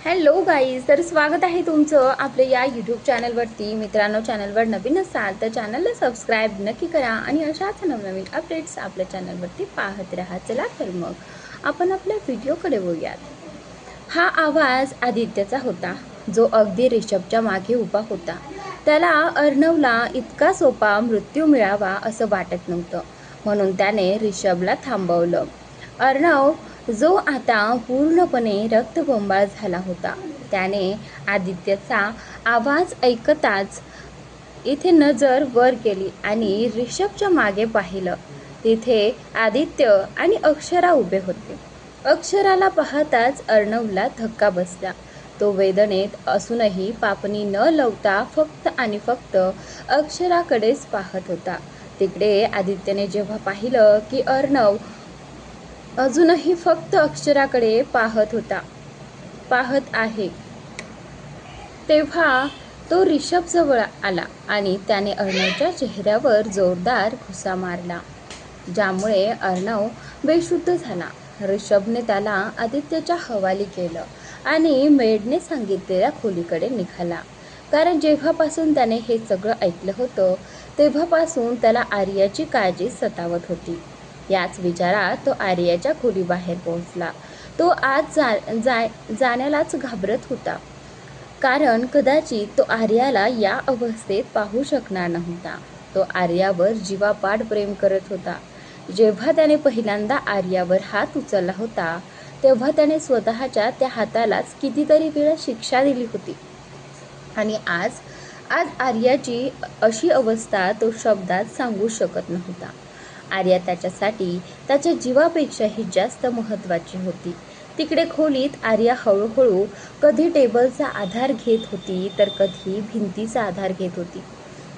Hello guys, तर स्वागत आहे तुमचं आपल्या या यूट्यूब चॅनलवरती. मित्रांनो, चॅनलवर नवीन असाल तर चॅनलला सबस्क्राईब नक्की करा आणि अशाच नवनवीन अपडेट्स आपल्या चॅनलवरती पाहत राहा. चला तर मग आपण आपल्या व्हिडिओकडे वळूयात. हा आवाज आदित्यचा होता, जो अगदी ऋषभच्या मागे उभा होता. त्याला अर्णवला इतका सोपा मृत्यू मिळावा असं वाटत नव्हतं, म्हणून त्याने ऋषभला थांबवलं. अर्णव, जो आता पूर्णपणे रक्तबंबाळ झाला होता, त्याने आदित्यचा आवाज ऐकताच इथे नजर वर केली आणि ऋषभच्या मागे पाहिलं. तिथे आदित्य आणि अक्षरा उभे होते. अक्षराला पाहताच अर्णवला धक्का बसला. तो वेदनेत असूनही पापणी न लावता फक्त आणि फक्त अक्षराकडेच पाहत होता. तिकडे आदित्यने जेव्हा पाहिलं की अर्णव अजूनही फक्त अक्षराकडे पाहत आहे, तेव्हा तो ऋषभ जवळ आला आणि त्याने अर्णवच्या चेहऱ्यावर जोरदार घुसा मारला, ज्यामुळे अर्णव बेशुद्ध झाला. ऋषभने त्याला आदित्यच्या हवाली केलं आणि मेडने सांगितलेल्या खोलीकडे निघाला. कारण जेव्हापासून त्याने हे सगळं ऐकलं होतं, तेव्हापासून त्याला आर्याची काळजी सतावत होती. याच विचारात तो आर्याच्या खोलीबाहेर पोहोचला. तो आज जाण्यालाच घाबरत होता, कारण कदाचित तो आर्याला या अवस्थेत पाहू शकणार नव्हता. तो आर्यावर जीवापाड प्रेम करत होता. जेव्हा त्याने पहिल्यांदा आर्यावर हात उचलला होता, तेव्हा त्याने स्वतःच्या त्या हातालाच कितीतरी वेळा शिक्षा दिली होती. आणि आज आर्याची अशी अवस्था तो शब्दात सांगू शकत नव्हता. आर्या त्याच्यासाठी त्याच्या जीवापेक्षाही जास्त महत्त्वाची होती. तिकडे खोलीत आर्या हळूहळू कधी टेबलचा आधार घेत होती तर कधी भिंतीचा आधार घेत होती.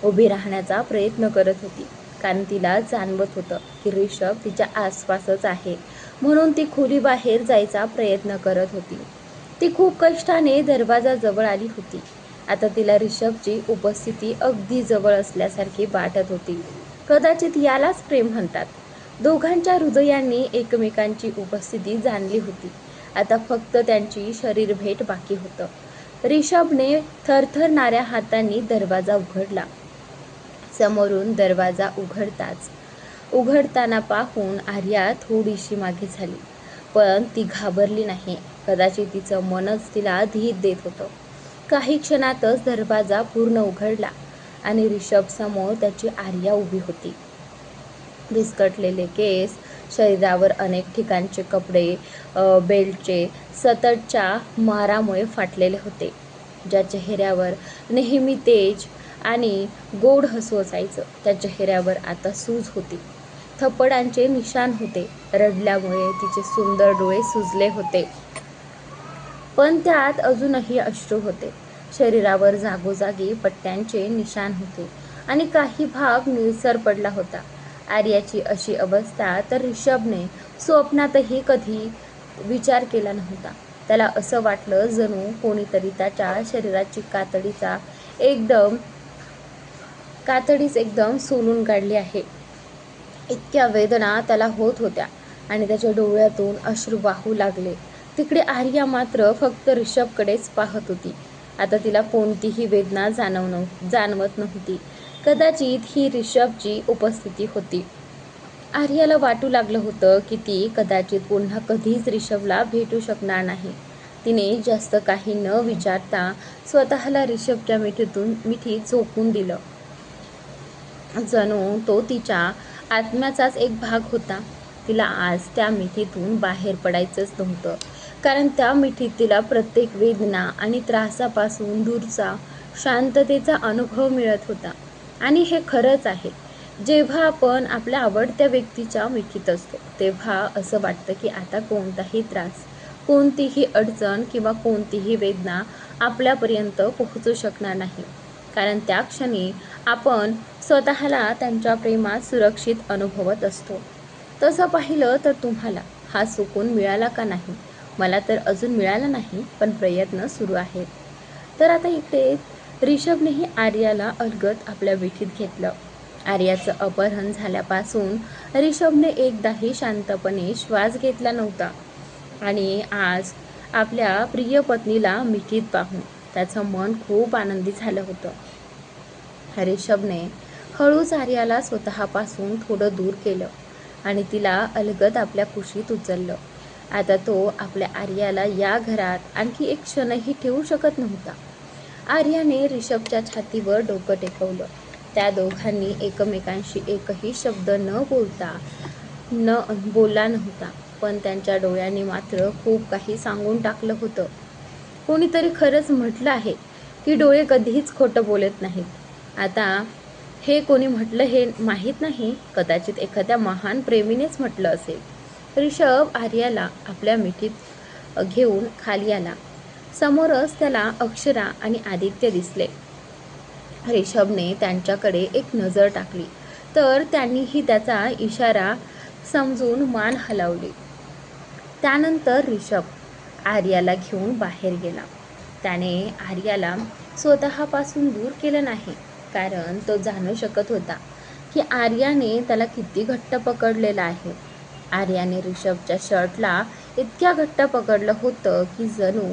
उभी राहण्याचा प्रयत्न करत होती, कारण तिला जाणवत होतं की ऋषभ तिच्या आसपासच आहे, म्हणून ती खोलीबाहेर जायचा प्रयत्न करत होती. ती खूप कष्टाने दरवाजाजवळ आली होती. आता तिला ऋषभची उपस्थिती अगदी जवळ असल्यासारखी वाटत होती. कदाचित यालाच प्रेम म्हणतात. दोघांच्या हृदयांनी एकमेकांची उपस्थिती जाणली होती. आता फक्त त्यांची शरीर भेट बाकी होतं. ऋषभने थरथरणाऱ्या हातांनी दरवाजा उघडला. समोरून दरवाजा उघडताना पाहून आर्या थोडीशी मागे झाली, पण ती घाबरली नाही. कदाचित तिचं मनच तिला धीर देत होतं. काही क्षणातच दरवाजा पूर्ण उघडला आणि ऋषभ समोर त्याची आर्या उभी होती. विस्कटलेले केस, शरीरावर अनेक ठिकाणचे कपडे, बेल्टचे सततच्या मारामुळे फाटलेले होते. ज्या चेहऱ्यावर नेहमी तेज आणि गोड हसू असायचं, त्या चेहऱ्यावर आता सूज होती. थप्पडांचे निशाण होते. रडल्यामुळे तिचे सुंदर डोळे सुजले होते, पण त्यात अजूनही अश्रू होते. शरीरावर जागोजागी पट्ट्यांचे निशाण होते आणि काही भाग निळसर पडला होता. आर्याची अशी अवस्था तर ऋषभने स्वप्नातही कधी विचार केला नव्हता. त्याला असं वाटलं जणू कोणीतरी त्याच्या शरीराची कातडीच एकदम सोलून काढली आहे. इतक्या वेदना त्याला होत होत्या आणि त्याच्या डोळ्यातून अश्रू वाहू लागले. तिकडे आर्या मात्र फक्त ऋषभकडेच पाहत होती. आता तिला कोणतीही वेदना जाणवत नव्हती. कदाचित ही ऋषभची उपस्थिती होती. आर्याला वाटू लागलं होतं की ती कदाचित पुन्हा कधीच ऋषभला भेटू शकणार नाही. तिने जास्त काही न विचारता स्वतःला ऋषभच्या मिठीत झोकून दिलं, जणू तो तिच्या आत्म्याचाच एक भाग होता. तिला आज त्या मिठीतून बाहेर पडायचंच नव्हतं, कारण त्या मिठीत तिला प्रत्येक वेदना आणि त्रासापासून दूरचा शांततेचा अनुभव मिळत होता. आणि हे खरंच आहे, जेव्हा आपण आपल्या आवडत्या व्यक्तीच्या मिठीत असतो, तेव्हा असं वाटतं की आता कोणताही त्रास, कोणतीही अडचण किंवा कोणतीही वेदना आपल्यापर्यंत पोहोचू शकणार नाही, कारण त्या क्षणी आपण स्वतःला त्यांच्या प्रेमात सुरक्षित अनुभवत असतो. तसं पाहिलं तर तुम्हाला हा सुकून मिळाला का नाही? मला तर अजून मिळाला नाही, पण प्रयत्न सुरू आहेत. तर आता इकडे ऋषभनेही आर्याला अलगद आपल्या मिठीत घेतलं. आर्याचं अपहरण झाल्यापासून ऋषभने एकदाही शांतपणे श्वास घेतला नव्हता आणि आज आपल्या प्रिय पत्नीला मिठीत पाहून त्याचं मन खूप आनंदी झालं होतं। ऋषभने हळूच आर्याला स्वतःपासून थोडं दूर केलं आणि तिला अलगद आपल्या कुशीत उचललं। आता तो आपल्या आर्याला या घरात आणखी एक क्षणही ठेवू शकत नव्हता। आर्याने ऋषभच्या छातीवर डोकं टेकवलं। त्या दोघांनी एकमेकांशी एकही शब्द न बोलला नव्हता, पण त्यांच्या डोळ्यांनी मात्र खूप काही सांगून टाकलं होतं। कोणीतरी खरंच म्हटलं आहे की डोळे कधीच खोटं बोलत नाहीत। आता हे कोणी म्हटलं हे माहीत नाही, कदाचित एखाद्या महान प्रेमीनेच म्हटलं असेल। ऋषभ आर्याला आपल्या मिठीत घेऊन खाली आला। समोरच त्याला अक्षरा आणि आदित्य दिसले। ऋषभने त्यांच्याकडे एक नजर टाकली तर त्यांनीही त्याचा इशारा समजून मान हलवली। त्यानंतर ऋषभ आर्याला घेऊन बाहेर गेला। त्याने आर्याला स्वतःपासून दूर केलं नाही, कारण तो जाणू शकत होता की आर्याने त्याला किती घट्ट पकडलेला आहे। आर्याने ऋषभच्या शर्टला इतक्या घट्ट पकडलं होतं की जणू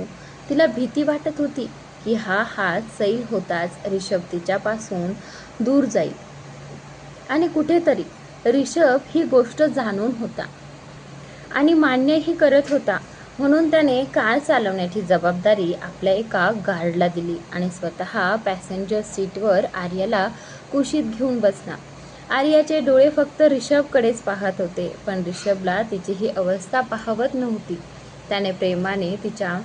तिला भीती वाटत होती की हा हात सैल होताच ऋषभ तिच्यापासून दूर जाईल। आणि कुठेतरी ऋषभ ही गोष्ट जाणून होता आणि मान्यही करत होता, म्हणून त्याने कार चालवण्याची जबाबदारी आपल्या एका गार्डला दिली आणि स्वतः पॅसेंजर सीटवर आर्याला कुशीत घेऊन बसला। आर्याचे डोळे फक्त ऋषभकडेच पाहत होते, पण ऋषभला तिची ही अवस्था पाहवत नव्हती। त्याने प्रेमाने तिच्या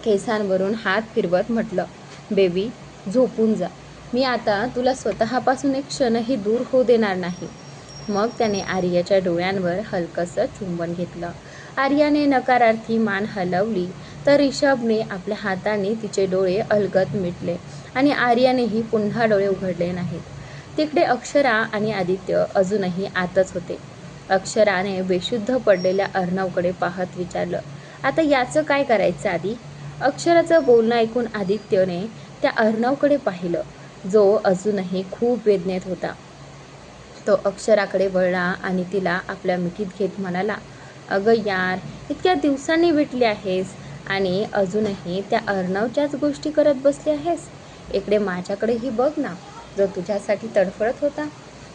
केसांवरून हात फिरवत म्हटलं, बेबी झोपून जा, मी आता तुला स्वतःपासून एक क्षणही दूर होऊ देणार नाही। मग त्याने आर्याच्या डोळ्यांवर हलकंसं चुंबन घेतलं। आर्याने नकारार्थी मान हलवली तर ऋषभने आपल्या हाताने तिचे डोळे अलगद मिटले आणि आर्यानेही पुन्हा डोळे उघडले नाहीत। तिकडे अक्षरा आणि आदित्य अजूनही आतच होते। अक्षराने बेशुद्ध पडलेल्या अर्णवकडे पाहत विचारलं, आता याचं काय करायचं आधी? अक्षराचं बोलणं ऐकून आदित्यने त्या अर्णवकडे पाहिलं, जो अजूनही खूप वेदनेत होता। तो अक्षराकडे वळला आणि तिला आपल्या मिठीत घेत म्हणाला, अगं यार, इतक्या दिवसांनी भेटली आहेस आणि अजूनही त्या अर्णवच्याच गोष्टी करत बसली आहेस? इकडे माझ्याकडेही बघ ना, जो तुझ्यासाठी तडफडत होता।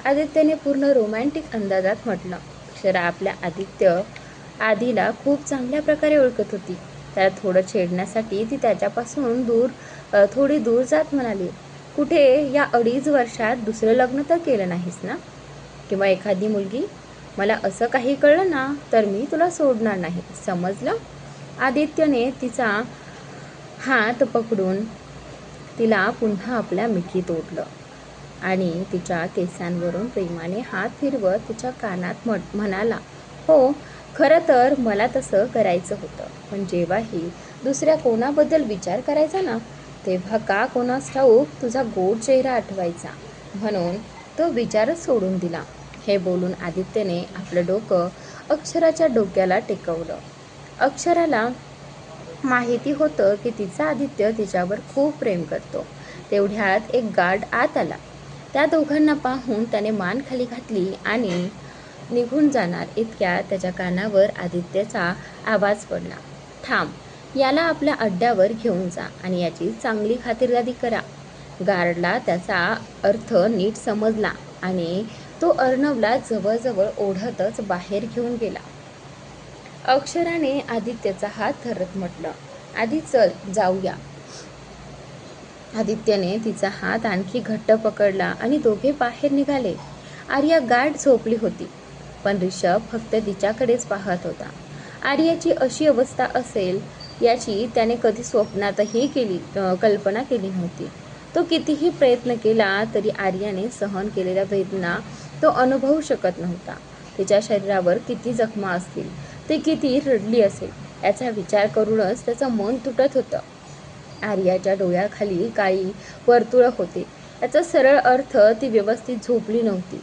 आदित्यने पूर्ण रोमॅन्टिक अंदाजात म्हटलं। अक्षरा आपल्या आधीला खूप चांगल्या प्रकारे ओळखत होती। त्याला थोडं छेडण्यासाठी ती त्याच्यापासून थोडी दूर जात म्हणाली, कुठे या 2.5 वर्षात दुसरं लग्न तर केलं नाहीस ना? किंवा एखादी मुलगी? मला असं काही कळलं ना तर मी तुला सोडणार नाही, समजलं? आदित्यने तिचा हात पकडून तिला पुन्हा आपल्या मिठीत ओढलं आणि तिच्या केसांवरून प्रेमाने हात फिरवत तिच्या कानात म्हणाला, हो, खरं तर मला तसं करायचं होतं, पण जेव्हाही दुसऱ्या कोणाबद्दल विचार करायचा ना, तेव्हा का कोणास ठाऊक तुझा गोड चेहरा आठवायचा, म्हणून तो विचारच सोडून दिला। हे बोलून आदित्यने आपलं डोकं अक्षराच्या डोक्याला टेकवलं। अक्षराला माहिती होतं की तिचा आदित्य तिच्यावर खूप प्रेम करतो। तेवढ्यात एक गार्ड आत आला। त्या दोघांना पाहून त्याने मान खाली घातली आणि निघून जाणार इतक्या त्याच्या कानावर आदित्यचा आवाज पडला, थांब, याला आपल्या अड्ड्यावर घेऊन जा आणि याची चांगली खातिरदारी करा। गार्डला त्याचा अर्थ नीट समजला आणि तो अर्णवला जवळजवळ ओढतच बाहेर घेऊन गेला। अक्षराने आदित्यचा हात धरत म्हटलं, आधी चल जाऊया। आदित्यने तिचा हात आणखी घट्ट पकडला आणि दोघे बाहेर निघाले। आर्या गाढ झोपली होती, पण ऋषभ फक्त तिच्याकडेच पाहत होता। आर्याची अशी अवस्था असेल याची त्याने कधी स्वप्नातही कल्पना केली नव्हती। तो कितीही प्रयत्न केला तरी आर्याने सहन केलेल्या वेदना तो अनुभवू शकत नव्हता। तिच्या शरीरावर किती जखमा असतील, ते किती रडली असेल याचा विचार करूनच त्याचं मन तुटत होतं। आर्याच्या डोळ्याखाली काळी वर्तुळं होती, याचा सरळ अर्थ ती व्यवस्थित झोपली नव्हती।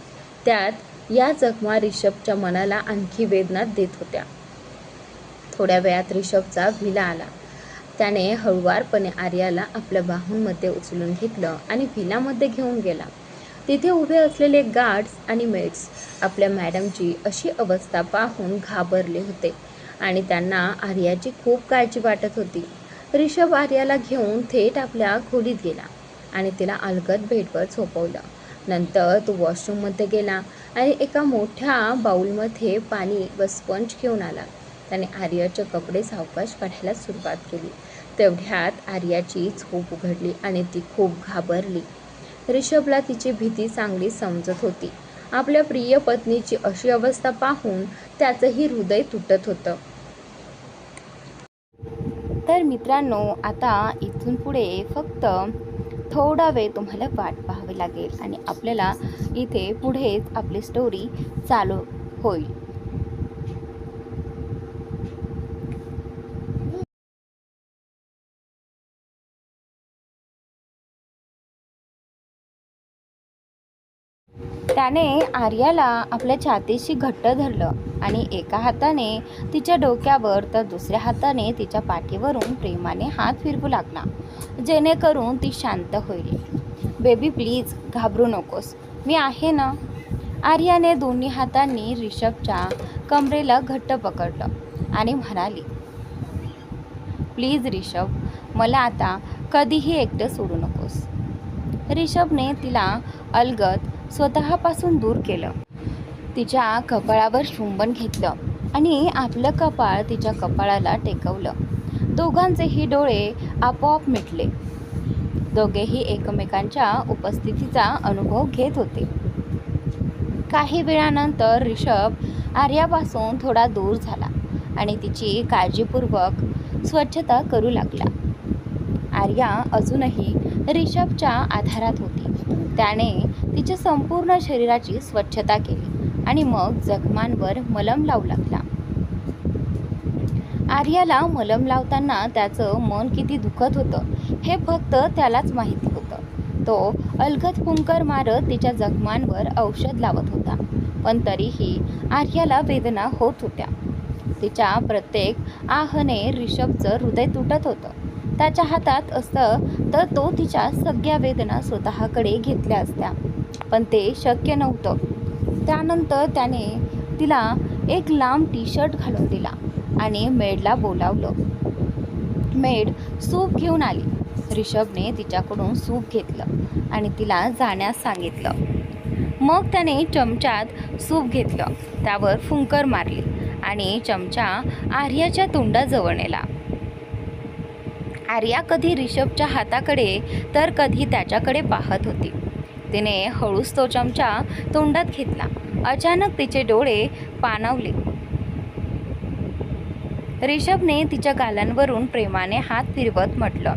त्यात या जखमा ऋषभच्या मनाला आणखी वेदना देत होत्या। थोड्या वेळात ऋषभचा व्हिला आला। त्याने हळुवारपणे आर्याला आपल्या बाहूंमध्ये उचलून घेतलं आणि व्हिलामध्ये घेऊन गेला। तिथे उभे असलेले गार्ड्स आणि मेड्स आपल्या मॅडमची अशी अवस्था पाहून घाबरले होते आणि त्यांना आर्याची खूप काळजी वाटत होती. ऋषभ आर्याला घेऊन थेट आपल्या खोलीत गेला आणि तिला अलगद बेडवर झोपवलं. नंतर तो वॉशरूममध्ये गेला आणि एका मोठ्या बाऊलमध्ये पाणी व स्पंज घेऊन आला. त्याने आर्याचे कपडे सावकाश काढायला सुरुवात केली. तेवढ्यात आर्याची झोप उघडली आणि ती खूप घाबरली. ऋषभला तिची भीती चांगली समजत होती. आपल्या प्रिय पत्नीची अशी अवस्था पाहून त्याचंही हृदय तुटत होतं. तर मित्रांनो, आता इथून पुढे फक्त थोडा वेळ तुम्हाला वाट पाहावी लागेल आणि आपल्याला इथे पुढेच आपली स्टोरी चालू होईल. त्याने आर्याला आपल्या छातीशी घट्ट धरलं आणि एका हाताने तिच्या डोक्यावर तर दुसऱ्या हाताने तिच्या पाठीवरून प्रेमाने हात फिरवू लागला, जेणेकरून ती शांत होईल. बेबी प्लीज घाबरू नकोस, मी आहे ना. आर्याने दोन्ही हातांनी ऋषभच्या कमरेला घट्ट पकडलं आणि म्हणाली, प्लीज ऋषभ, मला आता कधीही एकटं सोडू नकोस. ऋषभने तिला अलगद स्वतःपासून दूर केलं. तिच्या कपाळावर चुंबन घेतलं आणि आपलं कपाळ तिच्या कपाळाला टेकवलं. दोघांचेही डोळे आपोआप मिटले. दोघेही एकमेकांच्या उपस्थितीचा अनुभव घेत होते. काही वेळानंतर ऋषभ आर्यापासून थोडा दूर झाला आणि तिची काळजीपूर्वक स्वच्छता करू लागला. आर्या अजूनही ऋषभच्या आधारात होती. त्याने तिच्या संपूर्ण शरीराची स्वच्छता केली आणि मग जखमांवर मलम लावू लागला. आर्याला मलम लावताना त्याचं मन किती दुखत होतं हे फक्त त्यालाच माहिती होतं. तो अलगद फुंकर मारत तिच्या जखमांवर औषध लावत होता, पण तरीही आर्याला वेदना होत होत्या. तिच्या प्रत्येक आहने ऋषभचं हृदय तुटत होतं. त्याच्या हातात असतं तर तो तिच्या सगळ्या वेदना स्वतःकडे घेतल्या असत्या, पण ते शक्य नव्हतं. त्यानंतर त्याने तिला एक लांब टी शर्ट घालून दिला आणि मेडला बोलावलं. मेड सूप घेऊन आली. ऋषभने तिच्याकडून सूप घेतलं आणि तिला जाण्यास सांगितलं. मग त्याने चमच्यात सूप घेतलं, त्यावर फुंकर मारली आणि चमचा आर्याच्या तोंडाजवळ नेला. आर्या कधी ऋषभच्या हाताकडे तर कधी त्याच्याकडे पाहत होती. तिने हळूच तो चमचा तोंडात घेतला. अचानक तिचे डोळे पाणावले. ऋषभने तिच्या गालांवरून प्रेमाने हात फिरवत म्हटलं,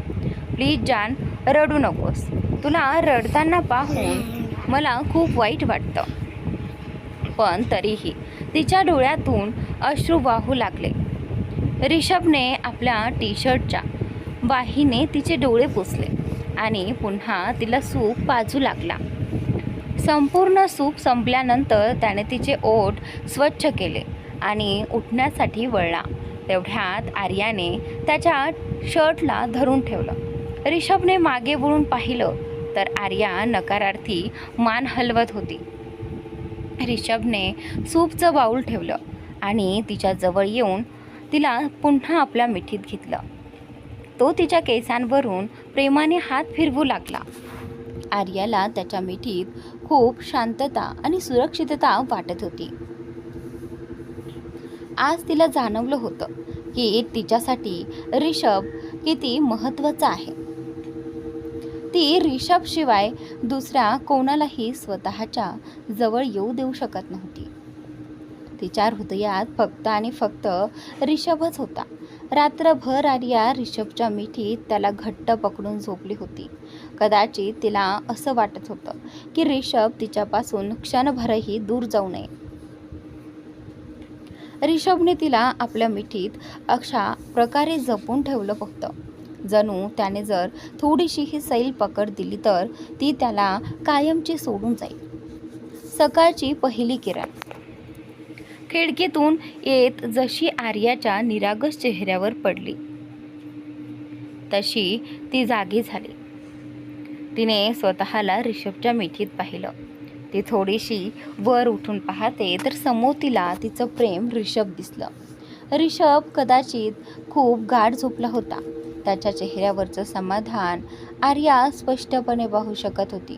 प्लीज जान, रडू नकोस. तुला रडताना पाहून मला खूप वाईट वाटतं. पण तरीही तिच्या डोळ्यातून अश्रू वाहू लागले. ऋषभने आपल्या टी शर्टच्या बाहीने तिचे डोळे पुसले आणि पुन्हा तिला सूप पाजू लागला. संपूर्ण सूप संपल्यानंतर त्याने तिचे ओठ स्वच्छ केले आणि उठण्यासाठी वळला. तेवढ्यात आर्याने त्याच्या शर्टला धरून ठेवलं. ऋषभने मागे वळून पाहिलं तर आर्या नकारार्थी मान हलवत होती. ऋषभने सूपचं बाऊल ठेवलं आणि तिच्या जवळ येऊन तिला पुन्हा आपल्या मिठीत घेतलं. तो तिच्या केसांवरून प्रेमाने हात फिरवू लागला. आर्याला त्याच्या मिठीत खूप शांतता आणि सुरक्षितता वाटत होती. आज तिला जाणवलं होतं की तिच्यासाठी ऋषभ किती महत्त्वाचा आहे. ती ऋषभशिवाय दुसऱ्या कोणालाही स्वतःच्या जवळ येऊ देऊ शकत नव्हती. तिच्या हृदयात फक्त आणि फक्त ऋषभच होता. रात्रभर आर्या ऋषभच्या मिठीत त्याला घट्ट पकडून झोपली होती. कदाचित तिला असं वाटत होतं की ऋषभ तिच्यापासून क्षणभरही दूर जाऊ नये. ऋषभने तिला आपल्या मिठीत अशा प्रकारे जपून ठेवलं होतं, जणू त्याने जर थोडीशीही सैल पकड दिली तर ती त्याला कायमची सोडून जाईल. सकाळची पहिली किरण खिडकीतून येत जशी आर्याच्या निरागस चेहऱ्यावर पडली तशी ती जागी झाली. तिने स्वतःला ऋषभच्या मिठीत पाहिलं. ती थोडीशी वर उठून पाहते तर समोर तिला तिचं प्रेम ऋषभ दिसलं. ऋषभ कदाचित खूप गाढ झोपला होता. त्याच्या चेहऱ्यावरचं समाधान आर्या स्पष्टपणे पाहू शकत होती.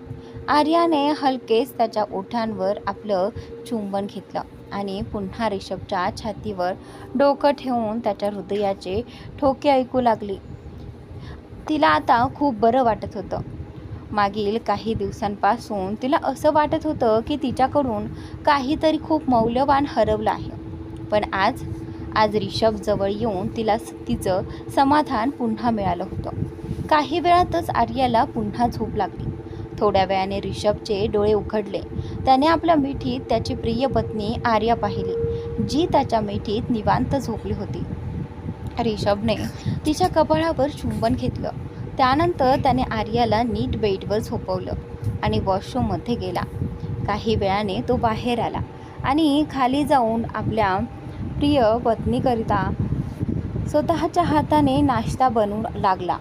आर्याने हलकेच त्याच्या ओठांवर आपलं चुंबन घेतलं आणि पुन्हा ऋषभच्या छातीवर डोकं ठेवून त्याच्या हृदयाचे ठोके ऐकू लागली. तिला आता खूप बरं वाटत होतं. मागील काही दिवसांपासून तिला असं वाटत होतं की तिच्याकडून काहीतरी खूप मौल्यवान हरवलं आहे. पण आज ऋषभ जवळ येऊन तिला तिचं समाधान पुन्हा मिळालं होतं. काही वेळातच आर्याला पुन्हा झोप लागली. थोड्या वेळाने ऋषभचे डोळे उघडले. त्याने आपल्या मिठीत त्याची प्रिय पत्नी आर्या पाहिली, जी त्याच्या मिठीत निवांत झोपली होती. ऋषभने तिच्या कपाळावर चुंबन घेतलं. त्यानंतर त्याने आर्याला नीट बेडवर झोपवलं आणि वॉशरूममध्ये गेला. काही वेळाने तो बाहेर आला आणि खाली जाऊन आपल्या प्रिय पत्नीकरिता स्वतःच्या हाताने नाश्ता बनवू लागला.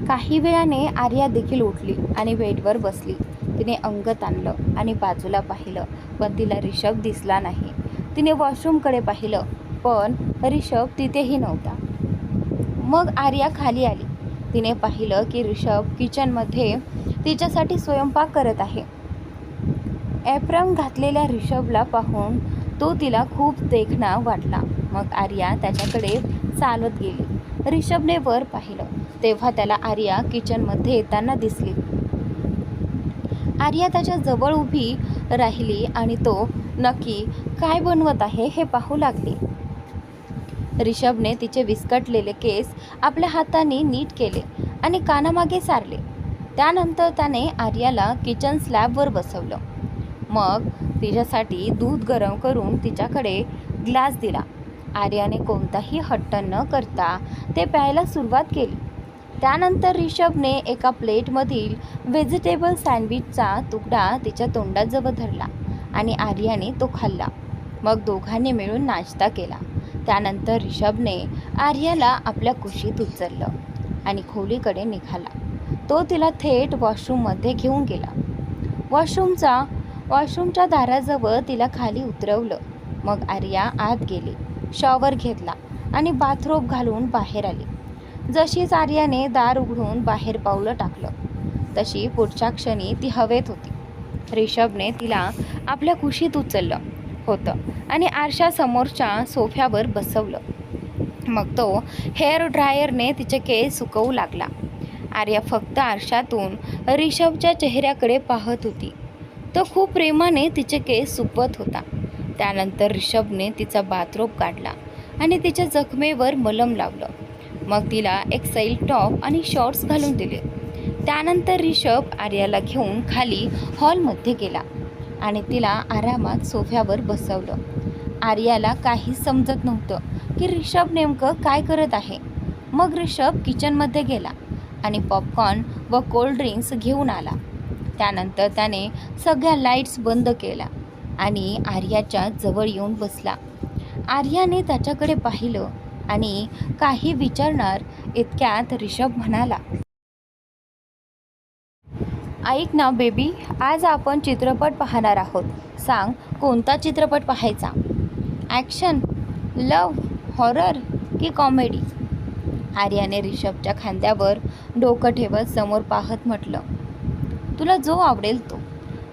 काही वेळाने आर्या देखील उठली आणि बेडवर बसली. तिने अंग ताणलं आणि बाजूला पाहिलं, पण तिला ऋषभ दिसला नाही. तिने वॉशरूमकडे पाहिलं, पण ऋषभ तिथेही नव्हता. मग आर्या खाली आली. तिने पाहिलं की ऋषभ किचनमध्ये तिच्यासाठी स्वयंपाक करत आहे. एप्रन घातलेल्या ऋषभला पाहून तो तिला खूप देखणा वाटला. मग आर्या त्याच्याकडे चालत गेली. ऋषभने वर पाहिलं तेव्हा त्याला आर्या किचनमध्ये येताना दिसली. आर्या त्याच्या जवळ उभी राहिली आणि तो नक्की काय बनवत आहे हे पाहू लागली. ऋषभने तिचे विस्कटलेले केस आपल्या हाताने नीट केले आणि कानामागे सारले. त्यानंतर त्याने आर्याला किचन स्लॅबवर बसवलं. मग तिच्यासाठी दूध गरम करून तिच्याकडे ग्लास दिला. आर्याने कोणताही हट्ट न करता ते प्यायला सुरुवात केली. त्यानंतर ऋषभने एका प्लेटमधील व्हेजिटेबल सँडविचचा तुकडा तिच्या तोंडाजवळ धरला आणि आर्याने तो खाल्ला. मग दोघांनी मिळून नाश्ता केला. त्यानंतर ऋषभने आर्याला आपल्या कुशीत उचललं आणि खोलीकडे निघाला. तो तिला थेट वॉशरूममध्ये घेऊन गेला. वॉशरूमच्या दाराजवळ तिला खाली उतरवलं. मग आर्या आत गेली, शॉवर घेतला आणि बाथरोब घालून बाहेर आली. जशीच आर्याने दार उघडून बाहेर पावलं टाकलं, तशी पुढच्या क्षणी ती हवेत होती. ऋषभने तिला आपल्या कुशीत उचललं होतं आणि आरशासमोरच्या सोफ्यावर बसवलं. मग तो हेअर ड्रायरने तिचे केस सुकवू लागला. आर्या फक्त आरशातून ऋषभच्या चेहऱ्याकडे पाहत होती. तो खूप प्रेमाने तिचे केस सुकवत होता. त्यानंतर ऋषभने तिचा बाथरोब काढला आणि तिच्या जखमेवर मलम लावलं. मग तिला एक सैल टॉप आणि शॉर्ट्स घालून दिले. त्यानंतर ऋषभ आर्याला घेऊन खाली हॉलमध्ये गेला आणि तिला आरामात सोफ्यावर बसवलं. आर्याला काहीच समजत नव्हतं की ऋषभ नेमकं काय करत आहे. मग ऋषभ किचनमध्ये गेला आणि पॉपकॉर्न व कोल्ड ड्रिंक्स घेऊन आला. त्यानंतर त्याने सगळ्या लाईट्स बंद केल्या आणि आर्याच्या जवळ येऊन बसला. आर्याने त्याच्याकडे पाहिलं आणि काही विचारणार इतक्यात ऋषभ म्हणाला, ऐक ना बेबी, आज आपण चित्रपट पाहणार आहोत. सांग कोणता चित्रपट पाहायचा? ॲक्शन, लव्ह, हॉरर की कॉमेडी? आर्याने ऋषभच्या खांद्यावर डोकं ठेवत समोर पाहत म्हटलं, तुला जो आवडेल तो.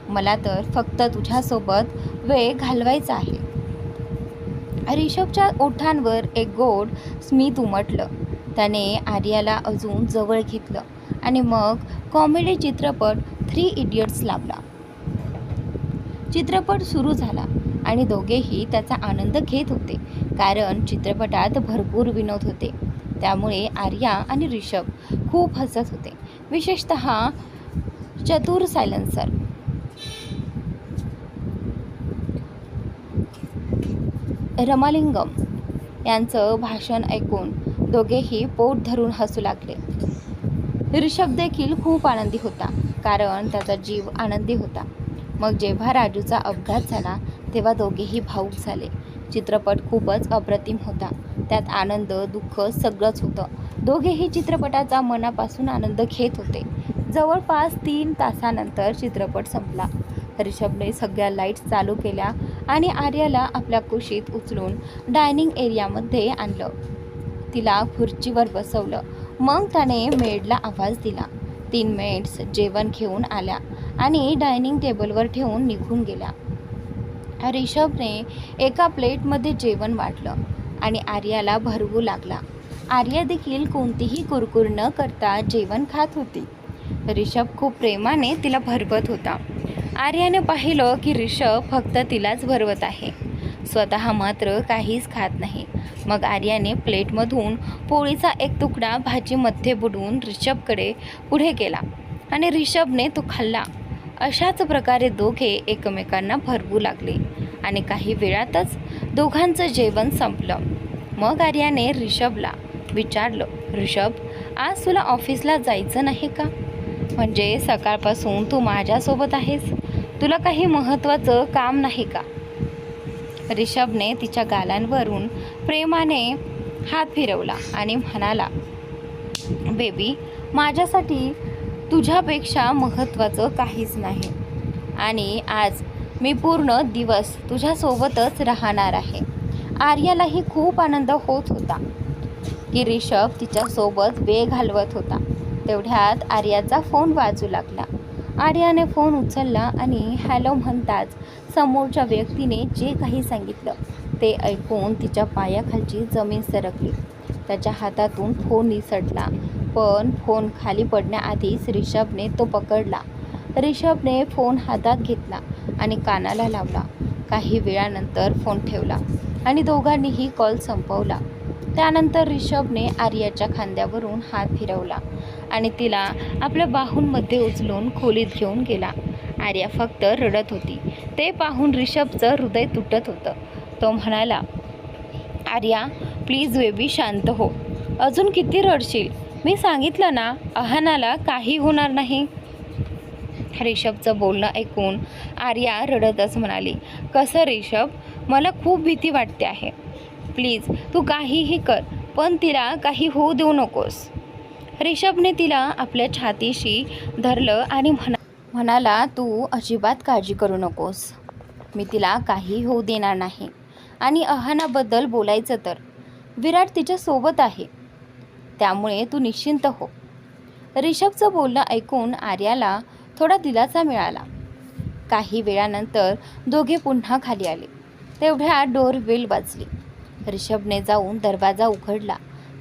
मला तर फक्त तुझ्यासोबत वेळ घालवायचा आहे. ऋषभच्या ओठांवर एक गोड स्मित उमटलं. त्याने आर्याला अजून जवळ घेतलं आणि मग कॉमेडी चित्रपट 3 इडियट्स लावला. चित्रपट सुरू झाला आणि दोघेही त्याचा आनंद घेत होते, कारण चित्रपटात भरपूर विनोद होते. त्यामुळे आर्या आणि ऋषभ खूप हसत होते, विशेषतः चतुर सायलेन्सर रमालिंगम यांचं भाषण ऐकून दोघेही पोट धरून हसू लागले. ऋषभ देखील खूप आनंदी होता, कारण त्याचा जीव आनंदी होता. मग जेव्हा राजूचा अपघात झाला तेव्हा दोघेही भावूक झाले. चित्रपट खूपच अप्रतिम होता. त्यात आनंद, दुःख सगळंच होतं. दोघेही चित्रपटाचा मनापासून आनंद घेत होते. जवळपास 3 तासानंतर चित्रपट संपला. ऋषभने सगळ्या लाईट्स चालू केल्या आणि आर्याला आपल्या कुशीत उचलून डायनिंग एरियामध्ये आणलं. तिला खुर्चीवर बसवलं. मग त्याने मेडला आवाज दिला. 3 मेड्स जेवण घेऊन आल्या आणि डायनिंग टेबलवर ठेवून निघून गेल्या. ऋषभने एका प्लेटमध्ये जेवण वाढलं आणि आर्याला भरवू लागला. आर्या देखील कोणतीही कुरकुर न करता जेवण खात होती. ऋषभ खूप प्रेमाने तिला भरवत होता. आर्याने पाहिलं की ऋषभ फक्त तिलाच भरवत आहे, स्वतः मात्र काहीच खात नाही. मग आर्याने प्लेटमधून पोळीचा एक तुकडा भाजीमध्ये बुडवून ऋषभकडे पुढे केला आणि ऋषभने तो खाल्ला. अशाच प्रकारे दोघे एकमेकांना भरवू लागले आणि काही वेळातच दोघांचं जेवण संपलं. मग आर्याने ऋषभला विचारलं, ऋषभ, आज तुला ऑफिसला जायचं नाही का? म्हणजे सकाळपासून तू माझ्यासोबत आहेस, तुला काही महत्त्वाचं काम नाही का? ऋषभने तिच्या गालांवरून प्रेमाने हात फिरवला आणि म्हणाला, बेबी, माझ्यासाठी तुझ्यापेक्षा महत्त्वाचं काहीच नाही आणि आज मी पूर्ण दिवस तुझ्यासोबतच राहणार आहे. आर्यालाही खूप आनंद होत होता की ऋषभ तिच्यासोबत वेळ घालवत होता. तेवढ्यात आर्याचा फोन वाजू लागला. आर्याने फोन उचलला आणि हॅलो म्हणताच समोरच्या व्यक्तीने जे काही सांगितलं ते ऐकून तिच्या पायाखालची जमीन सरकली. त्याच्या हातातून फोन निसटला, पण फोन खाली पडण्याआधीच ऋषभने तो पकडला. ऋषभने फोन हातात घेतला आणि कानाला लावला. काही वेळानंतर फोन ठेवला आणि दोघांनीही कॉल संपवला. त्यानंतर ऋषभने आर्याच्या खांद्यावरून हात फिरवला आणि तिला आपल्या बाहूंमध्ये उचलून खोलीत घेऊन गेला. आर्या फक्त रडत होती. ते पाहून ऋषभचं हृदय तुटत होतं. तो म्हणाला, आर्या, प्लीज बेबी, शांत हो. अजून किती रडशील? मी सांगितलं ना, अहानाला काही होणार नाही. ऋषभचं बोलणं ऐकून आर्या रडतच म्हणाली, कसं ऋषभ, मला खूप भीती वाटते आहे. प्लीज तू काहीही कर, पण तिला काही होऊ देऊ नकोस. ऋषभने तिला आपल्या छातीशी धरलं आणि म्हणाला, तू अजिबात काळजी करू नकोस. मी तिला काही होऊ देणार नाही. आणि अहानाबद्दल बोलायचं तर विराट तिच्यासोबत आहे, त्यामुळे तू निश्चिंत हो. ऋषभचं बोलणं ऐकून आर्याला थोडा दिलासा मिळाला. काही वेळानंतर दोघे पुन्हा खाली आले. तेवढ्या डोर बेल वाजली. ऋषभने जाऊन दरवाजा उघडला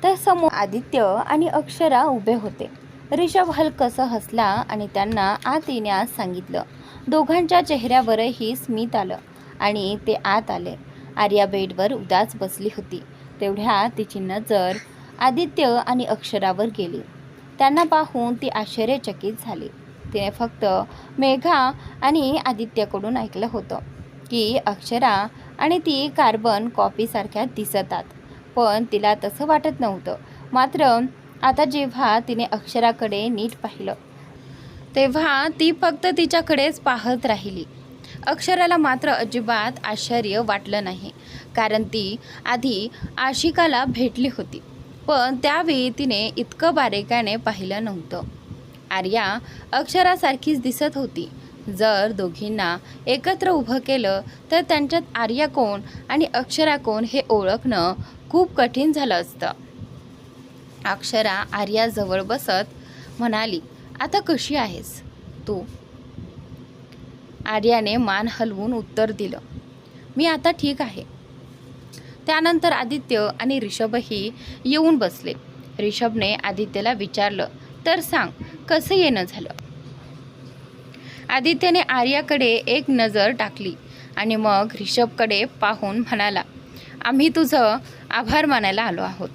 तर समोर आदित्य आणि अक्षरा उभे होते. ऋषभ हलकसं हसला आणि त्यांना आत येण्यास सांगितलं. दोघांच्या चेहऱ्यावरही स्मित आलं आणि ते आत आले. आर्या बेडवर उदास बसली होती. तेवढ्या तिची नजर आदित्य आणि अक्षरावर गेली. त्यांना पाहून ती आश्चर्यचकित झाली. तिने फक्त मेघा आणि आदित्यकडून ऐकलं होतं की अक्षरा आणि ती कार्बन कॉपीसारख्या दिसतात, पण तिला तसं वाटत नव्हतं. मात्र आता जेव्हा तिने अक्षराकडे नीट पाहिलं तेव्हा ती फक्त तिच्याकडेच पाहत राहिली. अक्षराला मात्र अजिबात आश्चर्य वाटलं नाही, कारण ती आधी आशिकाला भेटली होती, पण त्यावेळी तिने इतकं बारीकाने पाहिलं नव्हतं. आर्या अक्षरासारखीच दिसत होती. जर दोघींना एकत्र उभं केलं तर त्यांच्यात आर्या कोण आणि अक्षरा कोण हे ओळखणं खूप कठीण झालं असतं. अक्षरा आर्याजवळ बसत म्हणाली, आता कशी आहेस तू? आर्याने मान हलवून उत्तर दिलं, मी आता ठीक आहे. त्यानंतर आदित्य आणि ऋषभही येऊन बसले. ऋषभने आदित्यला विचारलं, तर सांग, कसं येणं झालं? आदित्यने आर्याकडे एक नजर टाकली आणि मग ऋषभकडे पाहून म्हणाला, आम्ही तुझं आभार मानायला आलो आहोत.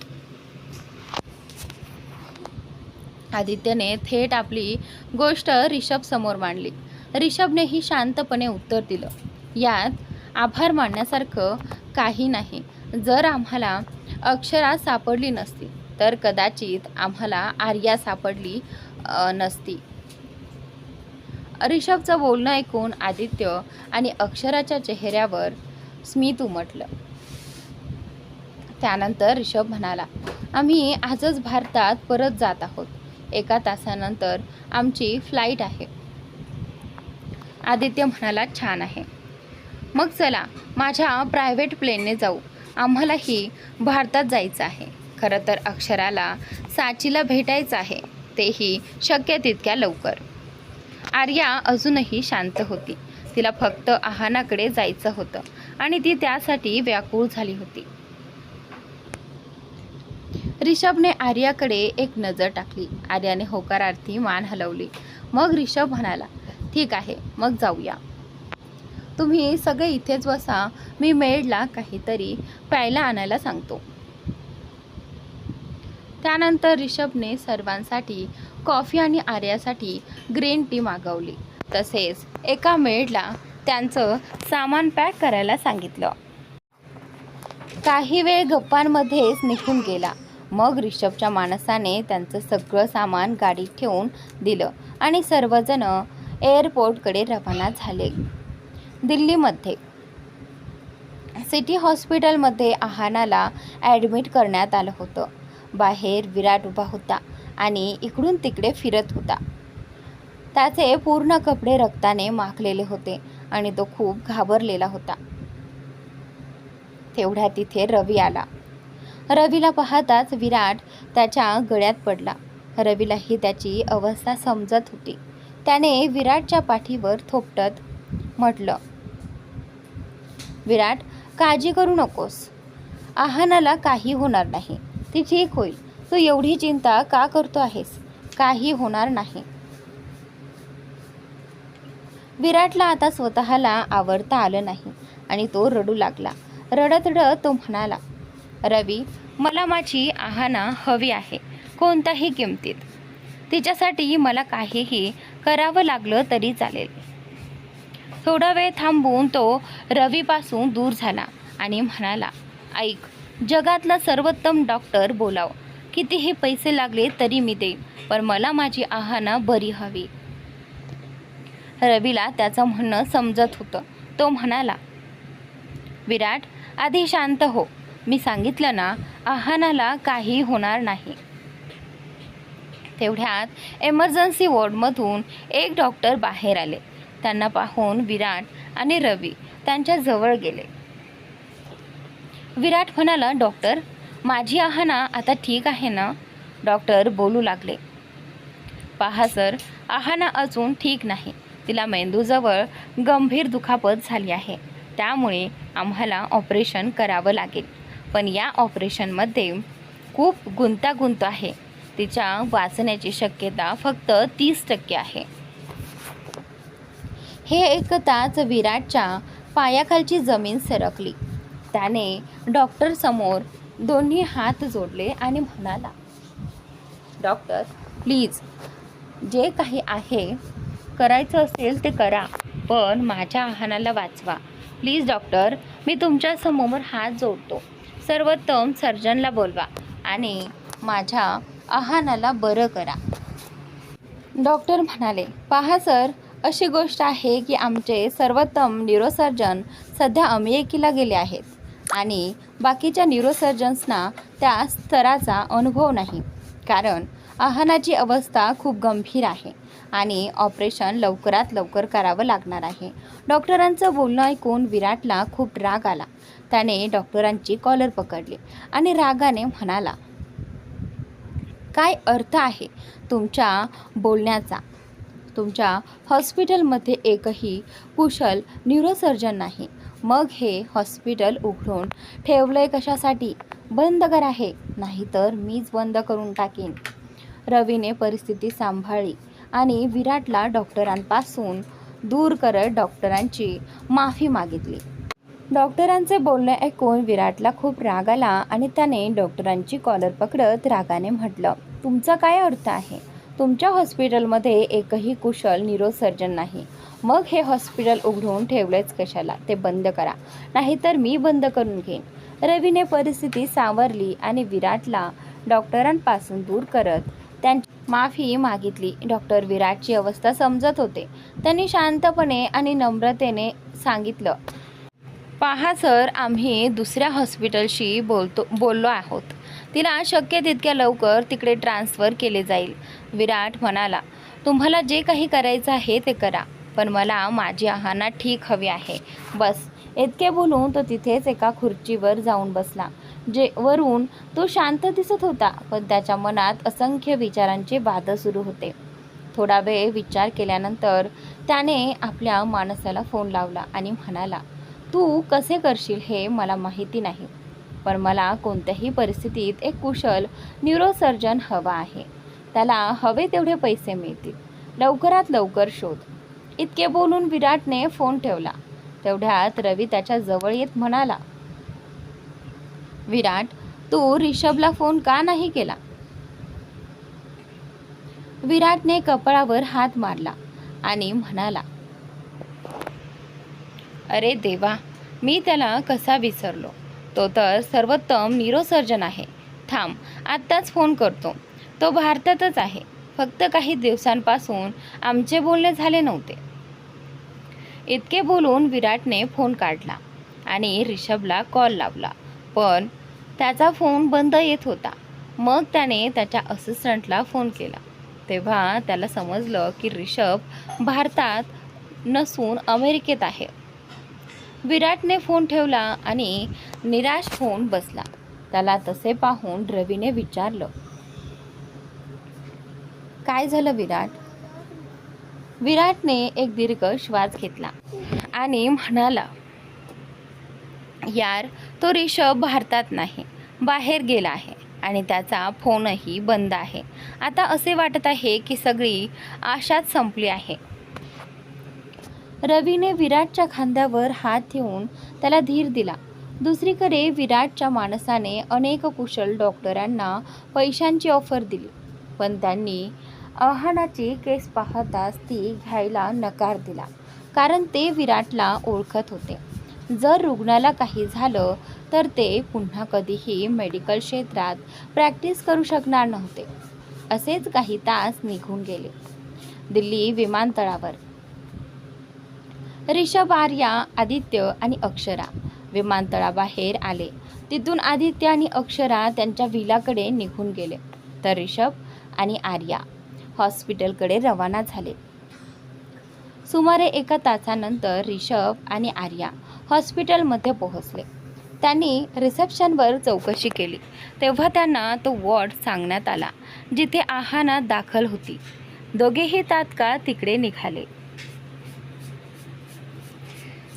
आदित्यने थेट आपली गोष्ट ऋषभ समोर मांडली. ऋषभनेही शांतपणे उत्तर दिलं, यात आभार मानण्यासारखं काही नाही. जर आम्हाला अक्षरा सापडली नसती तर कदाचित आम्हाला आर्या सापडली नसती. ऋषभचं बोलणं ऐकून आदित्य आणि अक्षराच्या चेहऱ्यावर स्मित उमटलं. त्यानंतर ऋषभ म्हणाला, आम्ही आजच भारतात परत जात आहोत. 1 तासानंतर आमची फ्लाईट आहे. आदित्य म्हणाला, छान आहे. मग चला माझ्या प्रायव्हेट प्लेनने जाऊ, आम्हालाही भारतात जायचं आहे. खरं तर अक्षराला साचीला भेटायचं आहे, तेही शक्य तितक्या लवकर. आर्या अजूनही शांत होती. तिला फक्त आहानाकडे जायचं होतं आणि ती त्यासाठी व्याकुळ झाली होती. रिषभने आर्याकडे एक नजर टाकली. आर्याने होकारार्थी मान हलवली. मग रिषभ म्हणाला, ठीक आहे, मग जाऊया. तुम्ही सगळे इथेच बसा, मी मेडला काहीतरी प्यायला आणायला सांगतो. त्यानंतर रिषभने सर्वांसाठी कॉफी आणि आर्यासाठी ग्रीन टी मागवली. तसेच एका मेडला त्यांचं सामान पॅक करायला सांगितलं. काही वेळ गप्पांमध्येच निघून गेला. मग रिषभच्या माणसाने त्यांचं सगळं सामान गाडीत ठेवून दिलं आणि सर्वजण एअरपोर्टकडे रवाना झाले. दिल्लीमध्ये सिटी हॉस्पिटलमध्ये आहानाला ॲडमिट करण्यात आलं होतं. बाहेर विराट उभा होता आणि इकडून तिकडे फिरत होता. त्याचे पूर्ण कपडे रक्ताने माखलेले होते आणि तो खूप घाबरलेला होता. तेवढ्या तिथे रवी आला. रवीला पाहताच विराट त्याच्या गळ्यात पडला. रवीलाही त्याची अवस्था समजत होती. त्याने विराटच्या पाठीवर थोपटत म्हटलं, विराट, काळजी करू नकोस, आहानाला काही होणार नाही, ती ठीक होईल. तू एवढी चिंता का करतो आहेस? काही होणार नाही. विराटला आता स्वतःला आवरता आलं नाही आणि तो रडू लागला. रडत रडत तो म्हणाला, रवी, मला माझी आहाना हवी आहे, कोणत्याही किमतीत. तिच्यासाठी मला काहीही करावं लागलं तरी चालेल. थोडा वेळ थांबून तो रवीपासून दूर झाला आणि म्हणाला, ऐक, जगातला सर्वोत्तम डॉक्टर बोलाव, कितीही पैसे लागले तरी मी देईन, पण मला माझी आहाना बरी हवी. रवीला त्याचं म्हणणं समजत होतं. तो म्हणाला, विराट, आधी शांत हो. मी सांगितलं ना, आहानाला काही होणार नाही. तेवढ्यात एमर्जन्सी वॉर्डमधून एक डॉक्टर बाहेर आले. त्यांना पाहून विराट आणि रवी त्यांच्या जवळ गेले. विराट म्हणाला, डॉक्टर, माझी आहाना आता ठीक आहे ना? डॉक्टर बोलू लागले, पहा सर, आहाना अजून ठीक नाही. तिला मेंदूजवळ गंभीर दुखापत झाली आहे. त्यामुळे आम्हाला ऑपरेशन करावं लागेल. पण या ऑपरेशनमध्ये खूप गुंतागुंत आहे. तिच्या वाचण्याची शक्यता फक्त 30% आहे. हे ऐकताच विराटच्या पायाखालची जमीन सरकली. त्याने डॉक्टरसमोर दोन्ही हात जोडले आणि म्हणाला, डॉक्टर, प्लीज, जे काही आहे करायचं असेल ते करा, पण माझ्या आहानाला वाचवा. प्लीज डॉक्टर, मी तुमच्यासमोर हात जोडतो. सर्वोत्तम सर्जनला बोलवा आणि माझ्या आहानाला बरं करा. डॉक्टर म्हणाले, पहा सर, अशी गोष्ट आहे की आमचे सर्वोत्तम न्यूरोसर्जन सध्या अमेरिकेला गेले आहेत आणि बाकीच्या न्यूरोसर्जन्सना त्या स्तराचा अनुभव नाही, कारण आहानाची अवस्था खूप गंभीर आहे आणि ऑपरेशन लवकरात लवकर करावं लागणार आहे. डॉक्टरांचं बोलणं ऐकून विराटला खूप राग आला. त्याने डॉक्टरांची कॉलर पकडली आणि रागाने म्हणाला, काय अर्थ आहे तुमच्या बोलण्याचा? तुमच्या हॉस्पिटलमध्ये एकही कुशल न्यूरोसर्जन नाही. मग हे हॉस्पिटल उघडून ठेवलंय कशासाठी? बंद करा हे, नाहीतर मीच बंद करून टाकीन. रवीने परिस्थिती सांभाळली आणि विराटला डॉक्टरांपासून दूर करत डॉक्टरांची माफी मागितली. डॉक्टरांचे बोलणे ऐकून विराटला खूप राग आला आणि त्याने डॉक्टरांची कॉलर पकडत रागाने म्हटलं, तुमचा काय अर्थ आहे? तुमच्या हॉस्पिटलमध्ये एकही कुशल न्यूरोसर्जन नाही. मग हे हॉस्पिटल उघडून ठेवलेच कशाला? ते बंद करा, नाहीतर मी बंद करून घेईन. रवीने परिस्थिती सावरली आणि विराटला डॉक्टरांपासून दूर करत त्यांची माफी मागितली. डॉक्टर विराटची अवस्था समजत होते. त्यांनी शांतपणे आणि नम्रतेने सांगितलं, पहा सर, आम्ही दुसऱ्या हॉस्पिटलशी बोललो आहोत. तिला शक्य तितक्या लवकर तिकडे ट्रान्सफर केले जाईल. विराट म्हणाला, तुम्हाला जे काही करायचं आहे ते करा, पण मला माझी आहाना ठीक हवी आहे. बस इतके बोलून तो तिथेच एका खुर्चीवर जाऊन बसला. वरून तो शांत दिसत होता, पण त्याच्या मनात असंख्य विचारांचे वादळ सुरू होते. थोडा वेळ विचार केल्यानंतर त्याने आपल्या माणसाला फोन लावला आणि म्हणाला, तू कसे करशील हे मला माहिती नाही, पण मला कोणत्याही परिस्थितीत एक कुशल न्यूरोसर्जन हवा आहे. त्याला हवे तेवढे पैसे मिळतील. लवकरात लवकर शोध. इतके बोलून विराटने फोन ठेवला. तेवढ्यात रवी त्याच्या जवळ येत म्हणाला, विराट, तू रिषभला फोन का नाही केला? विराटने कपाळावर हात मारला आणि म्हणाला, अरे देवा, मी त्याला कसा विसरलो. तो तर सर्वोत्तम न्यूरोसर्जन आहे. थांब, आत्ताच फोन करतो. तो भारतातच आहे. फक्त काही दिवसांपासून आमचे बोलणे झाले नव्हते. इतके बोलून विराटने फोन काढला आणि रिषभला कॉल लावला, पण त्याचा फोन बंद येत होता. मग त्याने त्याच्या असिस्टंटला फोन केला. तेव्हा त्याला समजलं की रिषभ भारतात नसून अमेरिकेत आहे. विराटने फोन ठेवला आणि निराश होऊन बसला. त्याला तसे पाहून रवीने विचारलं, काय झालं विराट? विराटने एक दीर्घ श्वास घेतला आणि म्हणाला, यार, तो रिषभ भारतात नाही, बाहेर गेला आहे आणि त्याचा फोनही बंद आहे. आता असे वाटत आहे की सगळी आशाच संपली आहे. रवीने विराटच्या खांद्यावर हात ठेवून त्याला धीर दिला. दुसरीकडे विराटच्या माणसाने अनेक कुशल डॉक्टरांना पैशांची ऑफर दिली, पण त्यांनी आव्हानाची केस पाहताच ती घ्यायला नकार दिला, कारण ते विराटला ओळखत होते. जर रुग्णाला काही झालं तर ते पुन्हा कधीही मेडिकल क्षेत्रात प्रॅक्टिस करू शकणार नव्हते. असेच काही तास निघून गेले. दिल्ली विमानतळावर रिषभ, आर्या, आदित्य आणि अक्षरा विमानतळाबाहेर आले. तिथून आदित्य आणि अक्षरा त्यांच्या विलाकडे निघून गेले, तर रिषभ आणि आर्या हॉस्पिटलकडे रवाना झाले. सुमारे 1 तासानंतर रिषभ आणि आर्या हॉस्पिटलमध्ये पोहोचले. त्यांनी रिसेप्शनवर चौकशी केली, तेव्हा त्यांना तो वॉर्ड सांगण्यात आला जिथे आहाना दाखल होती. दोघेही तात्काळ तिकडे निघाले.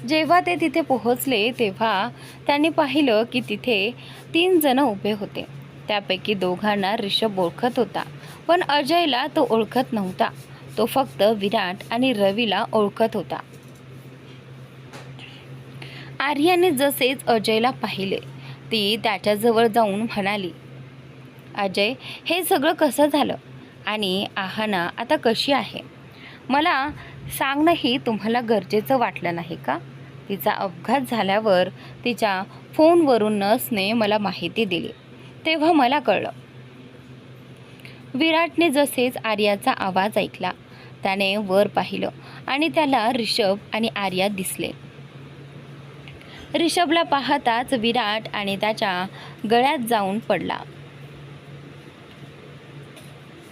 जेव्हा ते तिथे पोहोचले तेव्हा त्यांनी पाहिलं की तिथे 3 जण उभे होते. त्यापैकी 2घांना रिषभ ओळखत होता, पण अजयला तो ओळखत नव्हता. तो फक्त विराट आणि रवीला ओळखत होता. आर्याने जसेच अजयला पाहिले, ती त्याच्याजवळ जाऊन म्हणाली, अजय, हे सगळं कसं झालं आणि आहाना आता कशी आहे? मला सांगणंही तुम्हाला गरजेचं वाटलं नाही का? तिचा अपघात झाल्यावर तिच्या फोनवरून नर्सने मला माहिती दिली, तेव्हा मला कळलं. विराटने जसेच आर्याचा आवाज ऐकला, त्याने वर पाहिलं आणि त्याला रिषभ आणि आर्या दिसले. रिषभला पाहताच विराट आणि त्याच्या गळ्यात जाऊन पडला.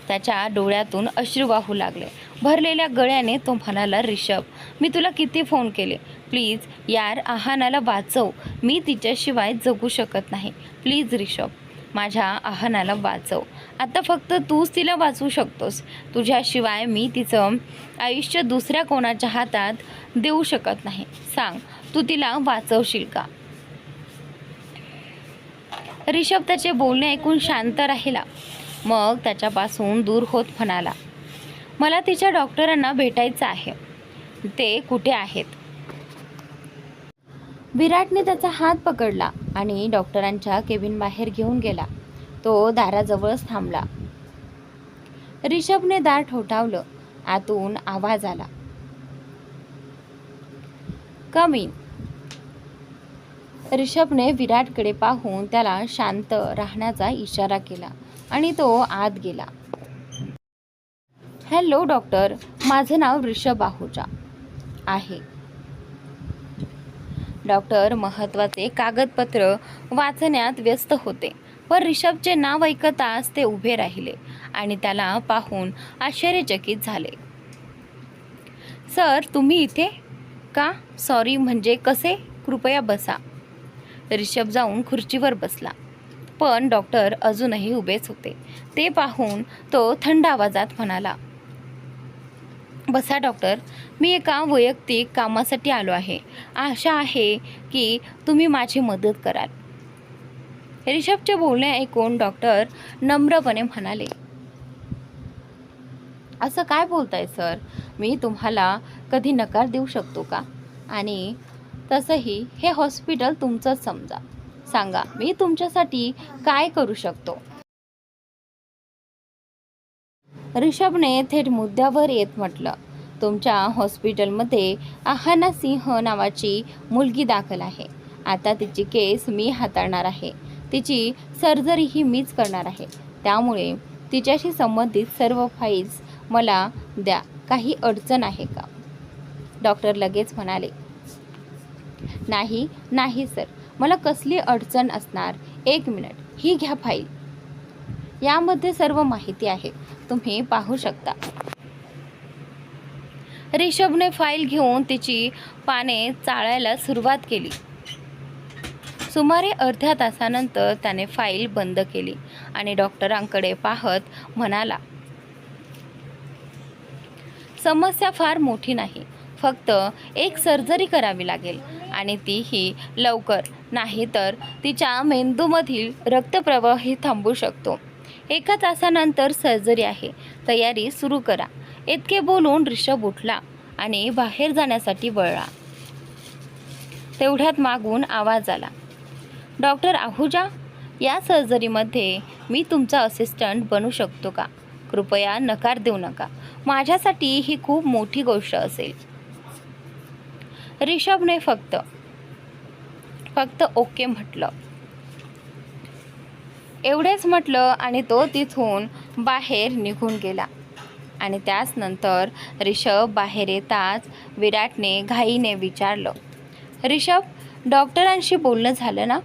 त्याच्या डोळ्यातून अश्रू वाहू लागले. भरलेल्या गळ्याने तो म्हणाला, रिषभ, मी तुला किती फोन केले, प्लीज यार, आहानाला वाचव. मी तिच्याशिवाय जगू शकत नाही. प्लीज रिषभ, माझ्या आहानाला वाचव. आता फक्त तूच तिला वाचवू शकतोस. तुझ्याशिवाय मी तिचं आयुष्य दुसऱ्या कोणाच्या हातात देऊ शकत नाही. सांग, तू तिला वाचवशील का? रिषभ त्याचे बोलणे ऐकून शांत राहिला. मग त्याच्यापासून दूर होत म्हणाला, मला तिच्या डॉक्टरांना भेटायचं आहे. ते कुठे आहेत? विराटने त्याचा हात पकडला आणि डॉक्टरांच्या केबिन बाहेर घेऊन गेला. तो दाराजवळच थांबला. रिषभने दार ठोठावलं. आतून आवाज आला, कम इन. रिषभने विराटकडे पाहून त्याला शांत राहण्याचा इशारा केला आणि तो आत गेला. हॅलो डॉक्टर, माझं नाव रिषभ आहुजा आहे. डॉक्टर महत्त्वाचे कागदपत्र वाचण्यात व्यस्त होते, पण रिषभचे नाव ऐकताच ते उभे राहिले आणि त्याला पाहून आश्चर्यचकित झाले. सर, तुम्ही इथे का? सॉरी, म्हणजे कसे कृपया बसा. ऋषभ जाऊन खुर्चीवर बसला, पण डॉक्टर अजूनही उभेच होते. ते पाहून तो थंड आवाजात म्हणाला, बसा डॉक्टर, मी एका वैयक्तिक कामासाठी आलो आहे. आशा आहे की तुम्ही माझी मदत कराल. ऋषभचे बोलणे ऐकून डॉक्टर नम्रपणे म्हणाले, असं काय बोलताय सर? मी तुम्हाला कधी नकार देऊ शकतो का? आणि तसंही हे हॉस्पिटल तुमचंच समजा. सांगा, मी तुमच्यासाठी काय करू शकतो? ऋषभने थेट मुद्द्यावर येत म्हटलं, तुमच्या हॉस्पिटलमध्ये आहाना सिंह नावाची मुलगी दाखल आहे. आता तिची केस मी हाताळणार आहे. तिची सर्जरीही मीच करणार आहे. त्यामुळे तिच्याशी संबंधित सर्व फाईल्स मला द्या. काही अडचण आहे का? डॉक्टर लगेच म्हणाले, नाही सर, मला कसली अडचण असणार. 1 मिनिट, ही घ्या फाईल. यामध्ये सर्व माहिती आहे, तुम्ही पाहू शकता. ऋषभने फाईल घेऊन तिची पाने चाळायला सुरुवात केली. सुमारे अर्ध्या तासानंतर त्याने फाईल बंद केली आणि डॉक्टरांकडे पाहत म्हणाला, समस्या फार मोठी नाही. फक्त एक सर्जरी करावी लागेल आणि तीही लवकर, नाही तर तिच्या मेंदूमधील रक्तप्रवाह थांबू शकतो. 1 तासानंतर सर्जरी आहे, तयारी सुरू करा. इतके बोलून ऋषभ उठला आणि बाहेर जाण्यासाठी वळला. तेवढ्यात मागून आवाज आला, डॉक्टर आहुजा, या सर्जरीमध्ये मी तुमचा असिस्टंट बनू शकतो का? कृपया नकार देऊ नका. माझ्यासाठी ही खूप मोठी गोष्ट असेल. ऋषभने फक्त ओके म्हटलं. एवढेच म्हटलं आणि तो तिथून बाहेर निघून गेला. आणि त्याच नंतर ऋषभ बाहेर येताच विराटने घाईने विचारलं, ऋषभ, डॉक्टरांशी बोलणं झालं ना?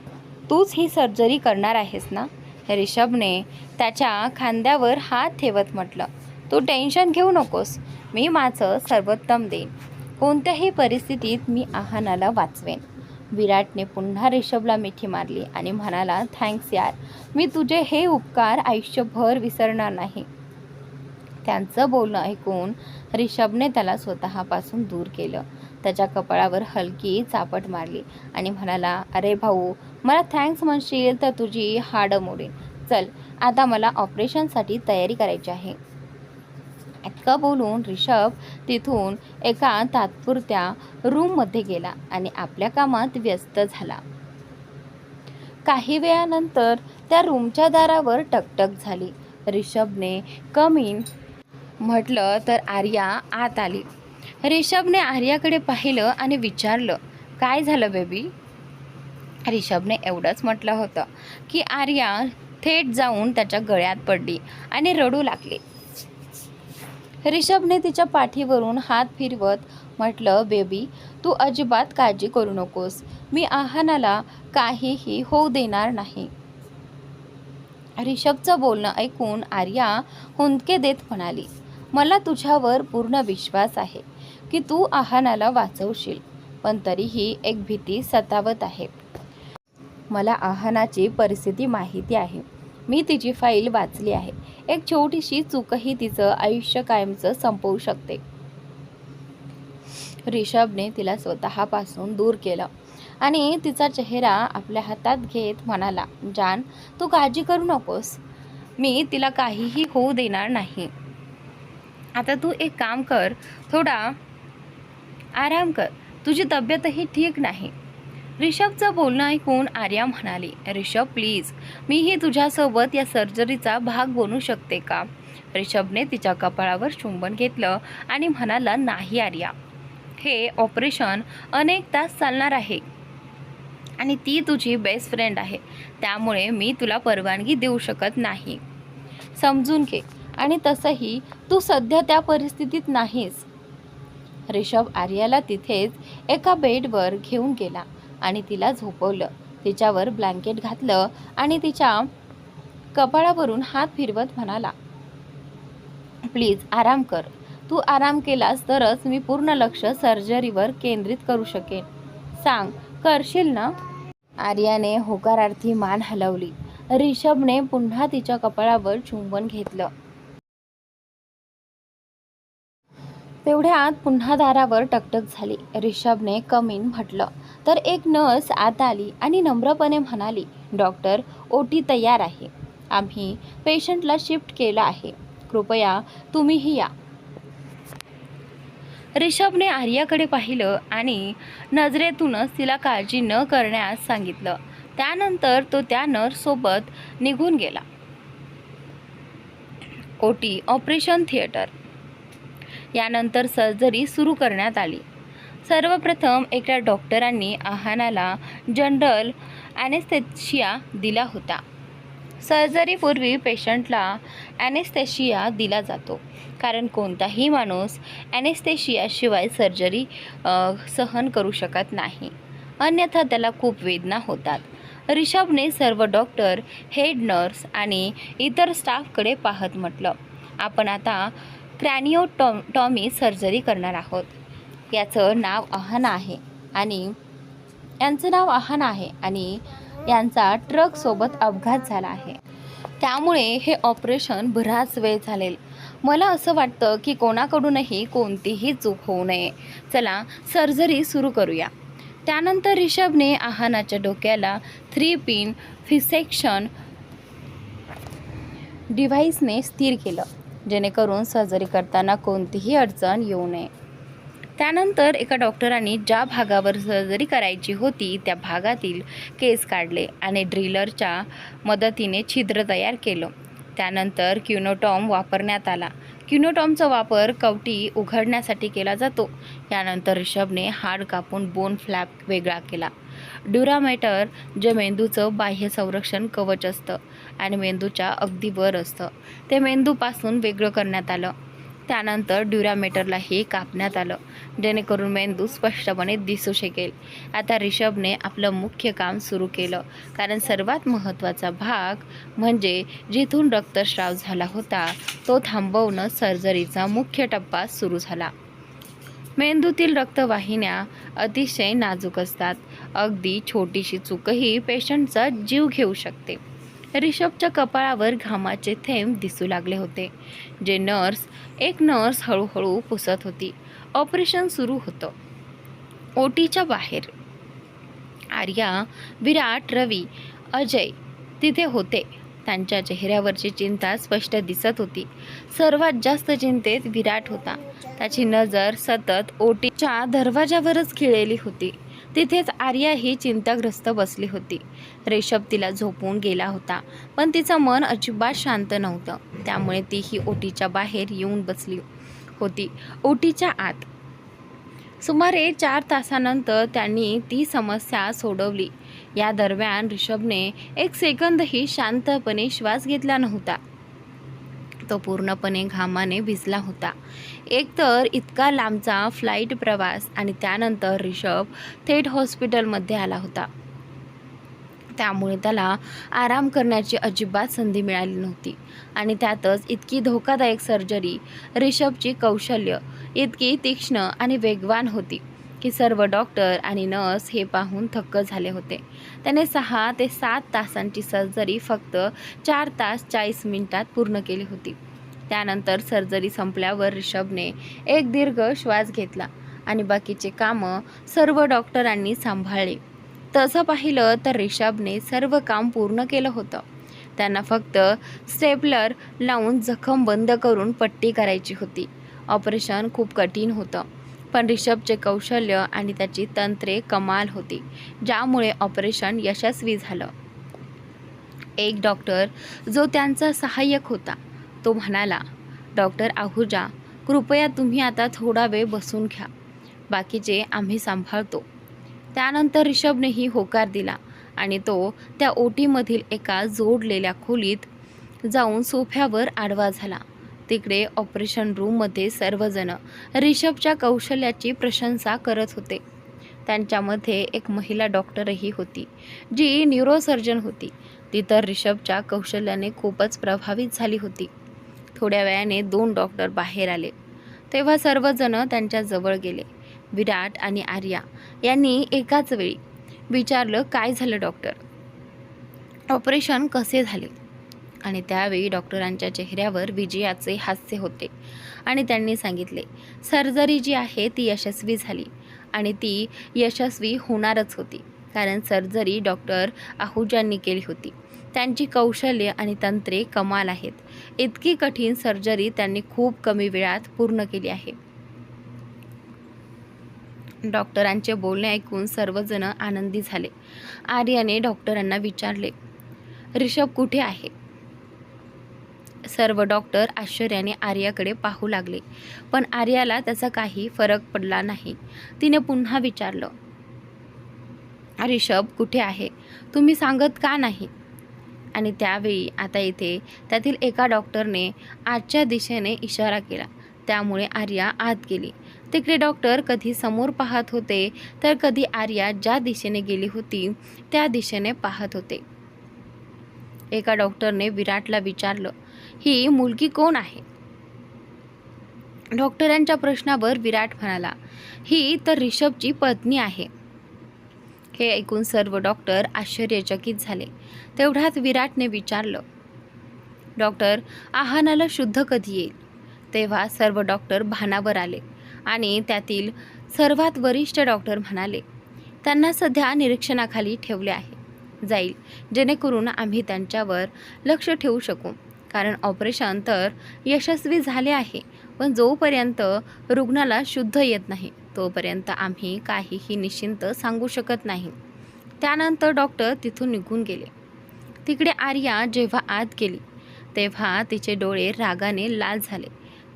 तूच ही सर्जरी करणार आहेस ना? ऋषभने त्याच्या खांद्यावर हात ठेवत म्हटलं, तू टेन्शन घेऊ नकोस. मी माझं सर्वोत्तम देईन. कोणत्याही परिस्थितीत मी आहानाला वाचवेन. विराटने पुन्हा ऋषभला मिठी मारली आणि म्हणाला, थँक्स यार, मी तुझे हे उपकार आयुष्यभर विसरणार नाही. त्यांचं बोलणं ऐकून ऋषभने त्याला स्वतःपासून दूर केलं. त्याच्या कपाळावर हलकी चापट मारली आणि म्हणाला, अरे भाऊ, मला थँक्स म्हणशील तर तुझी हाडं मोडीन. चल, आता मला ऑपरेशनसाठी तयारी करायची आहे. इतकं बोलून ऋषभ तिथून एका तात्पुरत्या रूममध्ये गेला आणि आपल्या कामात व्यस्त झाला. काही वेळानंतर त्या रूमच्या दारावर टकटक झाली. ऋषभने कम इन म्हटलं तर आर्या आत आली. ऋषभने आर्याकडे पाहिलं आणि विचारलं, काय झालं बेबी? ऋषभने एवढंच म्हटलं होतं की आर्या थेट जाऊन त्याच्या गळ्यात पडली आणि रडू लागली. ऋषभने तिच्या पाठीवरून हात फिरवत म्हटलं, बेबी, तू अजिबात काळजी करू नकोस. मी आहानाला काहीही होऊ देणार नाही. ऋषभचं बोलणं ऐकून आर्या हुंदके देत म्हणाली, मला तुझ्यावर पूर्ण विश्वास आहे की तू आहानाला वाचवशील, पण तरीही एक भीती सतावत आहे. मला आहानाची परिस्थिती माहिती आहे. मी तिची फाईल वाचली आहे. एक छोटीशी चूकही तिचं आयुष्य कायमचं संपवू शकते. ऋषभने तिला स्वतःपासून दूर केलं आणि तिचा चेहरा आपल्या हातात घेत म्हणाला, जान, तू काळजी करू नकोस. मी तिला काहीही होऊ देणार नाही. आता तू एक काम कर, थोडा आराम कर. तुझी तब्येतही ठीक नाही. ऋषभचं बोलणं ऐकून आर्या म्हणाली, ऋषभ प्लीज, मीही तुझ्यासोबत या सर्जरीचा भाग बनू शकते का? ऋषभने तिच्या कपाळावर चुंबन घेतलं आणि म्हणाला, नाही आर्या, हे ऑपरेशन अनेक तास चालणार आहे आणि ती तुझी बेस्ट फ्रेंड आहे. त्यामुळे मी तुला परवानगी देऊ शकत नाही. समजून घे. आणि तसंही तू सध्या त्या परिस्थितीत नाहीस. ऋषभ आर्याला तिथेच एका बेडवर घेऊन गेला आणि तिला झोपवलं. तिच्यावर ब्लँकेट घातलं आणि तिच्या कपाळावरून हात फिरवत म्हणाला, प्लीज आराम कर. तू आराम केलास तरच मी पूर्ण लक्ष सर्जरीवर केंद्रित करू शकेन. सांग, करशील ना? आर्याने होकारार्थी मान हलवली. रिषभने पुन्हा तिच्या कपाळावर चुंबन घेतलं. तेवढ्यात पुन्हा दारावर टकटक झाली. रिषभने कम इन म्हटलं तर एक नर्स आत आली आणि नम्रपणे म्हणाली, डॉक्टर, ओटी तयार आहे. आम्ही पेशंटला शिफ्ट केलं आहे. कृपया तुम्हीही या. रिषभने आर्याकडे पाहिलं आणि नजरेतूनच तिला काळजी न करण्यास सांगितलं. त्यानंतर तो त्या नर्ससोबत निघून गेला. ओटी ऑपरेशन थिएटर. यानंतर सर्जरी सुरू करण्यात आली. सर्वप्रथम एका डॉक्टरांनी आहानाला जनरल ॲनेस्थेशिया दिला होता. सर्जरीपूर्वी पेशंटला ॲनेस्थेशिया दिला जातो, कारण कोणताही माणूस ॲनेस्थेशियाशिवाय सर्जरी सहन करू शकत नाही, अन्यथा त्याला खूप वेदना होतात. रिषभने सर्व डॉक्टर, हेड नर्स आणि इतर स्टाफकडे पाहत म्हटलं, आपण आता क्रॅनिओटॉमी सर्जरी करणार आहोत. यांचं नाव आहाना आहे आणि यांचा ट्रकसोबत अपघात झाला आहे. त्यामुळे हे ऑपरेशन बराच वेळ चालेल. मला असं वाटतं की कोणाकडूनही कोणतीही चूक होऊ नये. चला सर्जरी सुरू करूया. त्यानंतर रिषभने आहानाच्या डोक्याला 3 पिन फिसेक्शन डिव्हाइसने स्थिर केलं, जेणेकरून सर्जरी करताना कोणतीही अडचण येऊ नये. त्यानंतर एका डॉक्टरांनी ज्या भागावर सर्जरी करायची होती त्या भागातील केस काढले आणि ड्रिलरच्या मदतीने छिद्र तयार केलं. त्यानंतर क्युनोटॉम वापरण्यात आला. क्युनोटॉमचा वापर कवटी उघडण्यासाठी केला जातो. यानंतर रिषभने हाड कापून बोन फ्लॅप वेगळा केला. ड्युरामेटर, जे मेंदूचं बाह्य संरक्षण कवच असतं आणि मेंदूच्या अगदी वर असतं, ते मेंदूपासून वेगळं करण्यात आलं. त्यानंतर ड्युरामेटरलाही कापण्यात आलं, जेणेकरून मेंदू स्पष्टपणे दिसू शकेल. आता रिषभने आपलं मुख्य काम सुरू केलं, कारण सर्वात महत्त्वाचा भाग म्हणजे जिथून रक्तस्राव झाला होता तो थांबवणं सर्जरीचा मुख्य टप्पा सुरू झाला. मेंदूतील रक्तवाहिन्या अतिशय नाजूक असतात. अगदी छोटीशी चूकही पेशंटचा जीव घेऊ शकते. रिषभच्या कपाळावर घामाचे थेंब दिसू लागले होते, जे एक नर्स हळूहळू पुसत होती. ऑपरेशन सुरू होतं. ओटीच्या बाहेर आर्या, विराट, रवी, अजय तिथे होते. त्यांच्या चेहऱ्यावरची चिंता स्पष्ट दिसत होती. सर्वात जास्त चिंतेत विराट होता. त्याची नजर सतत ओटीच्या दरवाजावरच खिळलेली होती. तिथेच आर्या ही चिंताग्रस्त बसली होती. रिषभ तिला झोपून गेला होता, पण तिचं मन अजिबात शांत नव्हतं. त्यामुळे तीही ओटीच्या बाहेर येऊन बसली होती. ओटीच्या आत सुमारे 4 तासानंतर त्यांनी ती समस्या सोडवली. या दरम्यान रिषभने एक सेकंदही शांतपणे श्वास घेतला नव्हता. तो पूर्णपणे घामाने भिजला होता. एकतर इतका लांबचा फ्लाईट प्रवास आणि त्यानंतर रिषभ थेट हॉस्पिटलमध्ये आला होता. त्यामुळे त्याला आराम करण्याची अजिबात संधी मिळाली नव्हती. आणि त्यातच इतकी धोकादायक सर्जरी. रिषभची कौशल्य इतकी तीक्ष्ण आणि वेगवान होती की सर्व डॉक्टर आणि नर्स हे पाहून थक्क झाले होते. त्याने 6 ते 7 तासांची सर्जरी फक्त 4 तास 40 मिनिटात पूर्ण केली होती. त्यानंतर सर्जरी संपल्यावर रिषभने एक दीर्घ श्वास घेतला आणि बाकीचे कामं सर्व डॉक्टरांनी सांभाळले. तसं पाहिलं तर रिषभने सर्व काम पूर्ण केलं होतं. त्यांना फक्त स्टेपलर लावून जखम बंद करून पट्टी करायची होती. ऑपरेशन खूप कठीण होतं, पण रिषभचे कौशल्य आणि त्याची तंत्रे कमाल होती, ज्यामुळे ऑपरेशन यशस्वी झालं. एक डॉक्टर जो त्यांचा सहाय्यक होता तो म्हणाला, डॉक्टर आहुजा, कृपया तुम्ही आता थोडा वेळ बसून घ्या, बाकीचे आम्ही सांभाळतो. त्यानंतर रिषभनेही होकार दिला आणि तो त्या ओटीमधील एका जोडलेल्या खोलीत जाऊन सोफ्यावर आडवा झाला. तिकडे ऑपरेशन रूममध्ये सर्वजण रिषभच्या कौशल्याची प्रशंसा करत होते. त्यांच्यामध्ये एक महिला डॉक्टरही होती, जी न्यूरोसर्जन होती. ती तर रिषभच्या कौशल्याने खूपच प्रभावित झाली होती. थोड्या वेळाने 2 डॉक्टर बाहेर आले. तेव्हा सर्वजण त्यांच्या जवळ गेले. विराट आणि आर्या यांनी एकाच वेळी विचारलं, काय झालं डॉक्टर? ऑपरेशन कसे झाले? आणि त्यावेळी डॉक्टरांच्या चेहऱ्यावर विजयाचे हास्य होते आणि त्यांनी सांगितले, सर्जरी जी आहे ती यशस्वी झाली आणि ती यशस्वी होणारच होती, कारण सर्जरी डॉक्टर आहुजांनी केली होती. त्यांची कौशल्य आणि तंत्रे कमाल आहेत. इतकी कठीण सर्जरी त्यांनी खूप कमी वेळात पूर्ण केली आहे. डॉक्टरांचे बोलणे ऐकून सर्वजण आनंदी झाले. आर्याने डॉक्टरांना विचारले, ऋषभ कुठे आहे? सर्व डॉक्टर आश्चर्याने आर्याकडे पाहू लागले, पण आर्याला त्याचा काही फरक पडला नाही. तिने पुन्हा विचारलं, ऋषभ कुठे आहे? तुम्ही सांगत का नाही? आणि त्यावेळी आता इथे त्यातील एका डॉक्टरने आजच्या दिशेने इशारा केला. त्यामुळे आर्या आत गेली. तिकडे डॉक्टर कधी समोर पाहत होते तर कधी आर्या ज्या दिशेने गेली होती त्या दिशेने पाहत होते. एका डॉक्टरने विराटला विचारलं, ही मुलगी कोण आहे? डॉक्टरांच्या प्रश्नावर विराट म्हणाला, ही तर ऋषभची पत्नी आहे. हे ऐकून सर्व डॉक्टर आश्चर्यचकित झाले. तेवढ्यात विराटने विचारलं, डॉक्टर, आहानाला शुद्ध कधी येईल? तेव्हा सर्व डॉक्टर भानावर आले आणि त्यातील सर्वात वरिष्ठ डॉक्टर म्हणाले, त्यांना सध्या निरीक्षणाखाली ठेवले जाईल, जेणेकरून आम्ही त्यांच्यावर लक्ष ठेवू शकू, कारण ऑपरेशन तर यशस्वी झाले आहे, पण जोपर्यंत रुग्णाला शुद्ध येत नाही तोपर्यंत आम्ही काहीही निश्चिंत सांगू शकत नाही. त्यानंतर डॉक्टर तिथून निघून गेले. तिकडे आर्या जेव्हा आत गेली तेव्हा तिचे डोळे रागाने लाल झाले,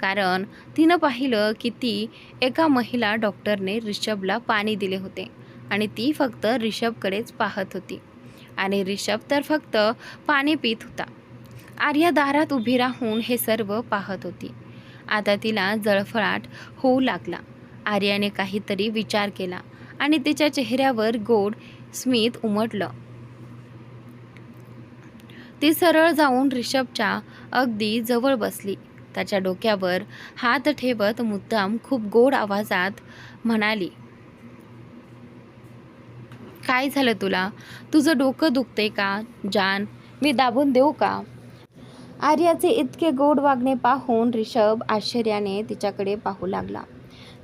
कारण तिनं पाहिलं की ती एका महिला डॉक्टरने ऋषभला पाणी दिले होते आणि ती फक्त ऋषभकडेच पाहत होती आणि ऋषभ तर फक्त पाणी पित होता. आर्या दारात उभी राहून हे सर्व पाहत होती. आता तिला जळफळाट होऊ लागला. आर्याने काहीतरी विचार केला आणि तिच्या चेहऱ्यावर गोड स्मित उमटलं. ती सरळ जाऊन ऋषभच्या अगदी जवळ बसली. त्याच्या डोक्यावर हात ठेवत मुद्दाम खूप गोड आवाजात म्हणाली, काय झालं तुला? तुझं डोकं दुखते का जान? मी दाबून देऊ का? आर्याचे इतके गोड वागणे पाहून ऋषभ आश्चर्याने तिच्याकडे पाहू लागला.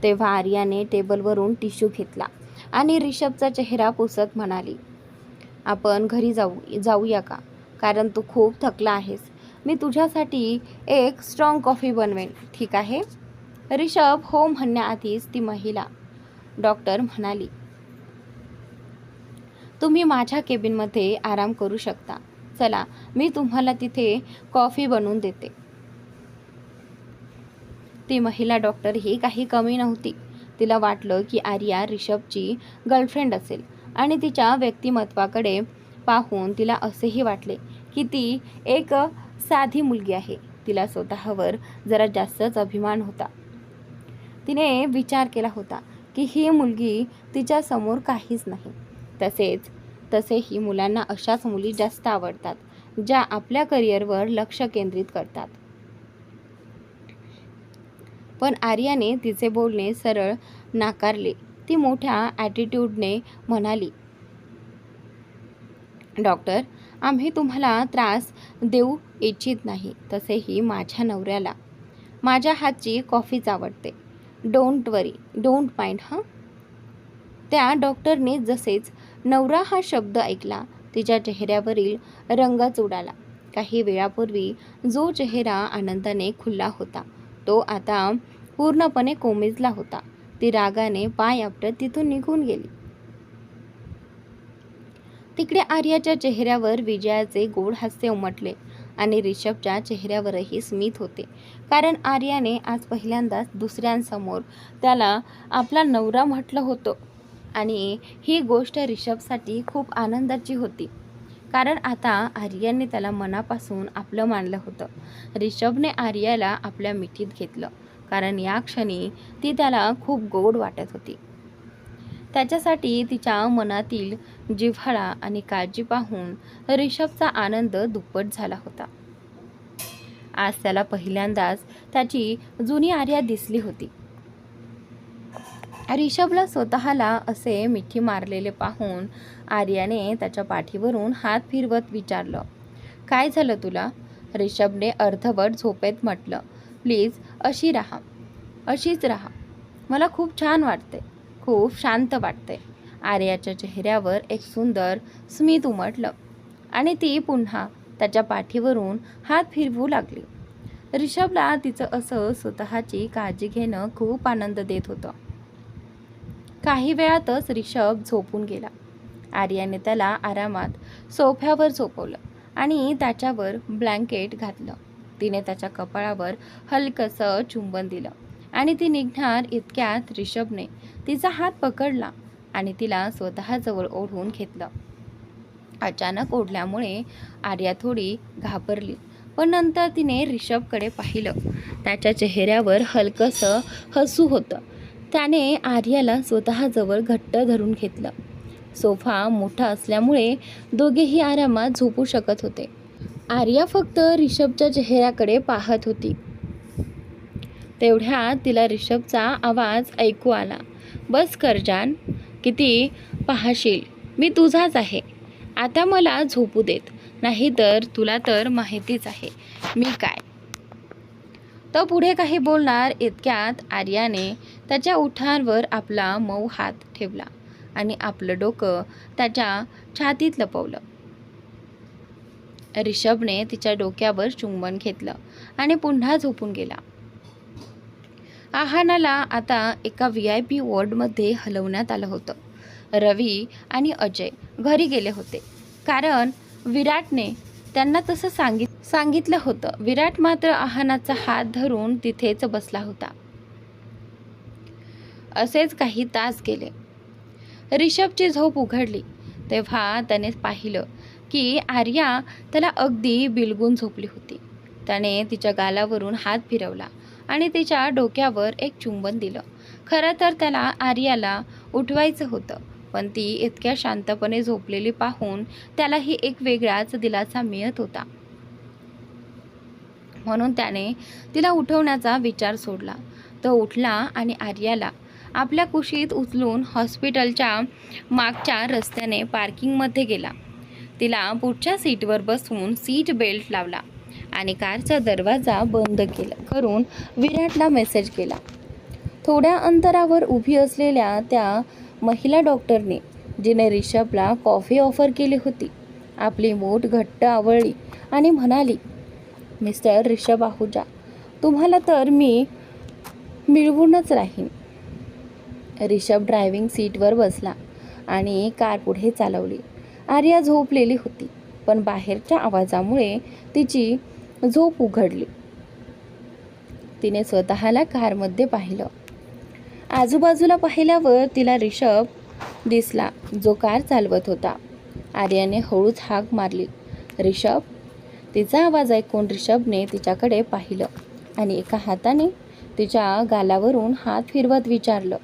तेव्हा आर्याने टेबलवरून टिश्यू घेतला आणि ऋषभचा चेहरा पुसत म्हणाली, आपण घरी जाऊया का? कारण तू खूप थकला आहेस. मी तुझ्यासाठी एक स्ट्रॉंग कॉफी बनवेन, ठीक आहे? ऋषभ हो म्हणण्याआधीच ती महिला डॉक्टर म्हणाली, तुम्ही माझ्या केबिनमध्ये आराम करू शकता. चला, मी तुम्हाला तिथे कॉफी बनवून देते. ती महिला डॉक्टर ही काही कमी नव्हती. तिला वाटलं की आर्या ऋषभची गर्लफ्रेंड असेल आणि तिच्या व्यक्तिमत्वाकडे पाहून तिला असेही वाटले की ती एक साधी मुलगी आहे. तिला स्वतःवर जरा जास्तच अभिमान होता. तिने विचार केला होता की ही मुलगी तिच्या समोर काहीच नाही. तसेही मुलांना अशाच मुली जास्त आवडतात, ज्या आपल्या करिअरवर लक्ष केंद्रित करतात. पण आर्याने तिचे बोलणे सरळ नाकारले. ती मोठ्या ॲटिट्यूडने म्हणाली, डॉक्टर, आम्ही तुम्हाला त्रास देऊ इच्छित नाही. तसेही माझ्या नवऱ्याला माझ्या हातची कॉफीच आवडते. Don't worry, don't mind. त्या डॉक्टरने जसेच नवरा हा शब्द ऐकला तिच्या चेहऱ्यावरील रंगच उडाला. काही वेळापूर्वी जो चेहरा आनंदाने खुलला होता तो आता पूर्णपणे कोमेजला होता. ती रागाने पाय आपटत तिथून निघून गेली. तिकडे आर्याच्या चेहऱ्यावर विजयाचे गोड हास्य उमटले आणि ऋषभच्या चेहऱ्यावरही स्मित होते, कारण आर्याने आज पहिल्यांदाच दुसऱ्यांसमोर त्याला आपला नवरा म्हटलं होतं आणि ही गोष्ट ऋषभसाठी खूप आनंदाची होती, कारण आता आर्याने त्याला मनापासून आपलं मानलं होतं. ऋषभने आर्याला आपल्या मिठीत घेतलं, कारण या क्षणी ती त्याला खूप गोड वाटत होती. त्याच्यासाठी तिच्या मनातील जिव्हाळा आणि काळजी पाहून ऋषभचा आनंद दुप्पट झाला होता. आज त्याला पहिल्यांदाच त्याची जुनी आर्या दिसली होती. रिषभला स्वतःला असे मिठी मारलेले पाहून आर्याने त्याच्या पाठीवरून हात फिरवत विचारलं, काय झालं तुला? रिषभने अर्धवट झोपेत म्हटलं, प्लीज अशीच राहा. मला खूप छान वाटते, खूप शांत वाटते. आर्याच्या चेहऱ्यावर एक सुंदर स्मित उमटलं आणि ती पुन्हा त्याच्या पाठीवरून हात फिरवू लागली. रिषभला तिचं असं स्वतःची काळजी घेणं खूप आनंद देत होतं. काही वेळातच रिषभ झोपून गेला. आर्याने त्याला आरामात सोफ्यावर झोपवलं आणि त्याच्यावर ब्लँकेट घातलं. तिने त्याच्या कपाळावर हलकसं चुंबन दिलं आणि ती निघणार इतक्यात रिषभने तिचा हात पकडला आणि तिला स्वतःजवळ ओढून घेतलं. अचानक ओढल्यामुळे आर्या थोडी घाबरली, पण नंतर तिने रिषभकडे पाहिलं. त्याच्या चेहऱ्यावर हलकसं हसू होतं. त्याने आर्याला स्वतःजवळ घट्ट धरून घेतलं. सोफा मोठा असल्यामुळे दोघेही आरामात झोपू शकत होते. आर्या फक्त रिषभच्या चेहऱ्याकडे पाहत होती. तेवढ्यात तिला रिषभचा आवाज ऐकू आला, बस कर जान, किती पाहशील, मी तुझाच आहे. आता मला झोपू देत, नाहीतर तुला तर माहितीच आहे मी काय. तो पुढे काही बोलणार इतक्यात आर्याने त्याच्या ओठांवर आपला मऊ हात ठेवला आणि आपलं डोकं त्याच्या छातीत लपवलं. रिषभने तिच्या डोक्यावर चुंबन घेतलं आणि पुन्हा झोपून गेला. आहानाला आता एका VIP वॉर्डमध्ये हलवण्यात आलं होतं. रवी आणि अजय घरी गेले होते, कारण विराटने त्यांना तसं सांगितलं होतं. विराट मात्र आहानाचा हात धरून तिथेच बसला होता. असेच काही तास गेले. रिषभची झोप उघडली तेव्हा त्याने पाहिलं की आर्या त्याला अगदी बिलगून झोपली होती. त्याने तिच्या गालावरून हात फिरवला आणि तिच्या डोक्यावर एक चुंबन दिलं. खरं तर त्याला आर्याला उठवायचं होतं, पण ती इतक्या शांतपणे झोपलेली पाहून त्यालाही एक वेगळाच दिलासा मिळत होता. म्हणून त्याने तिला उठवण्याचा विचार सोडला. तो उठला आणि आर्याला आपल्या कुशीत उचलून हॉस्पिटलच्या मागच्या रस्त्याने पार्किंगमध्ये गेला. तिला पुढच्या सीटवर बसवून सीट बेल्ट लावला आणि कारचा दरवाजा बंद करून विराटला मेसेज केला. थोड्या अंतरावर उभी असलेल्या त्या महिला डॉक्टरने, जिने रिषभला कॉफी ऑफर केली होती, आपली मूठ घट्ट आवळली आणि म्हणाली, मिस्टर रिषभ आहुजा, तुम्हाला तर मी मिळवूनच राहीन. रिषभ ड्रायव्हिंग सीटवर बसला आणि कार पुढे चालवली. आर्या झोपलेली होती, पण बाहेरच्या आवाजामुळे तिची झोप उघडली. तिने स्वतःला कारमध्ये पाहिलं. आजूबाजूला पाहिल्यावर तिला रिषभ दिसला, जो कार चालवत होता. आर्याने हळूच हाक मारली, रिषभ. तिचा आवाज ऐकून रिषभने तिच्याकडे पाहिलं आणि एका हाताने तिच्या गालावरून हात फिरवत विचारलं,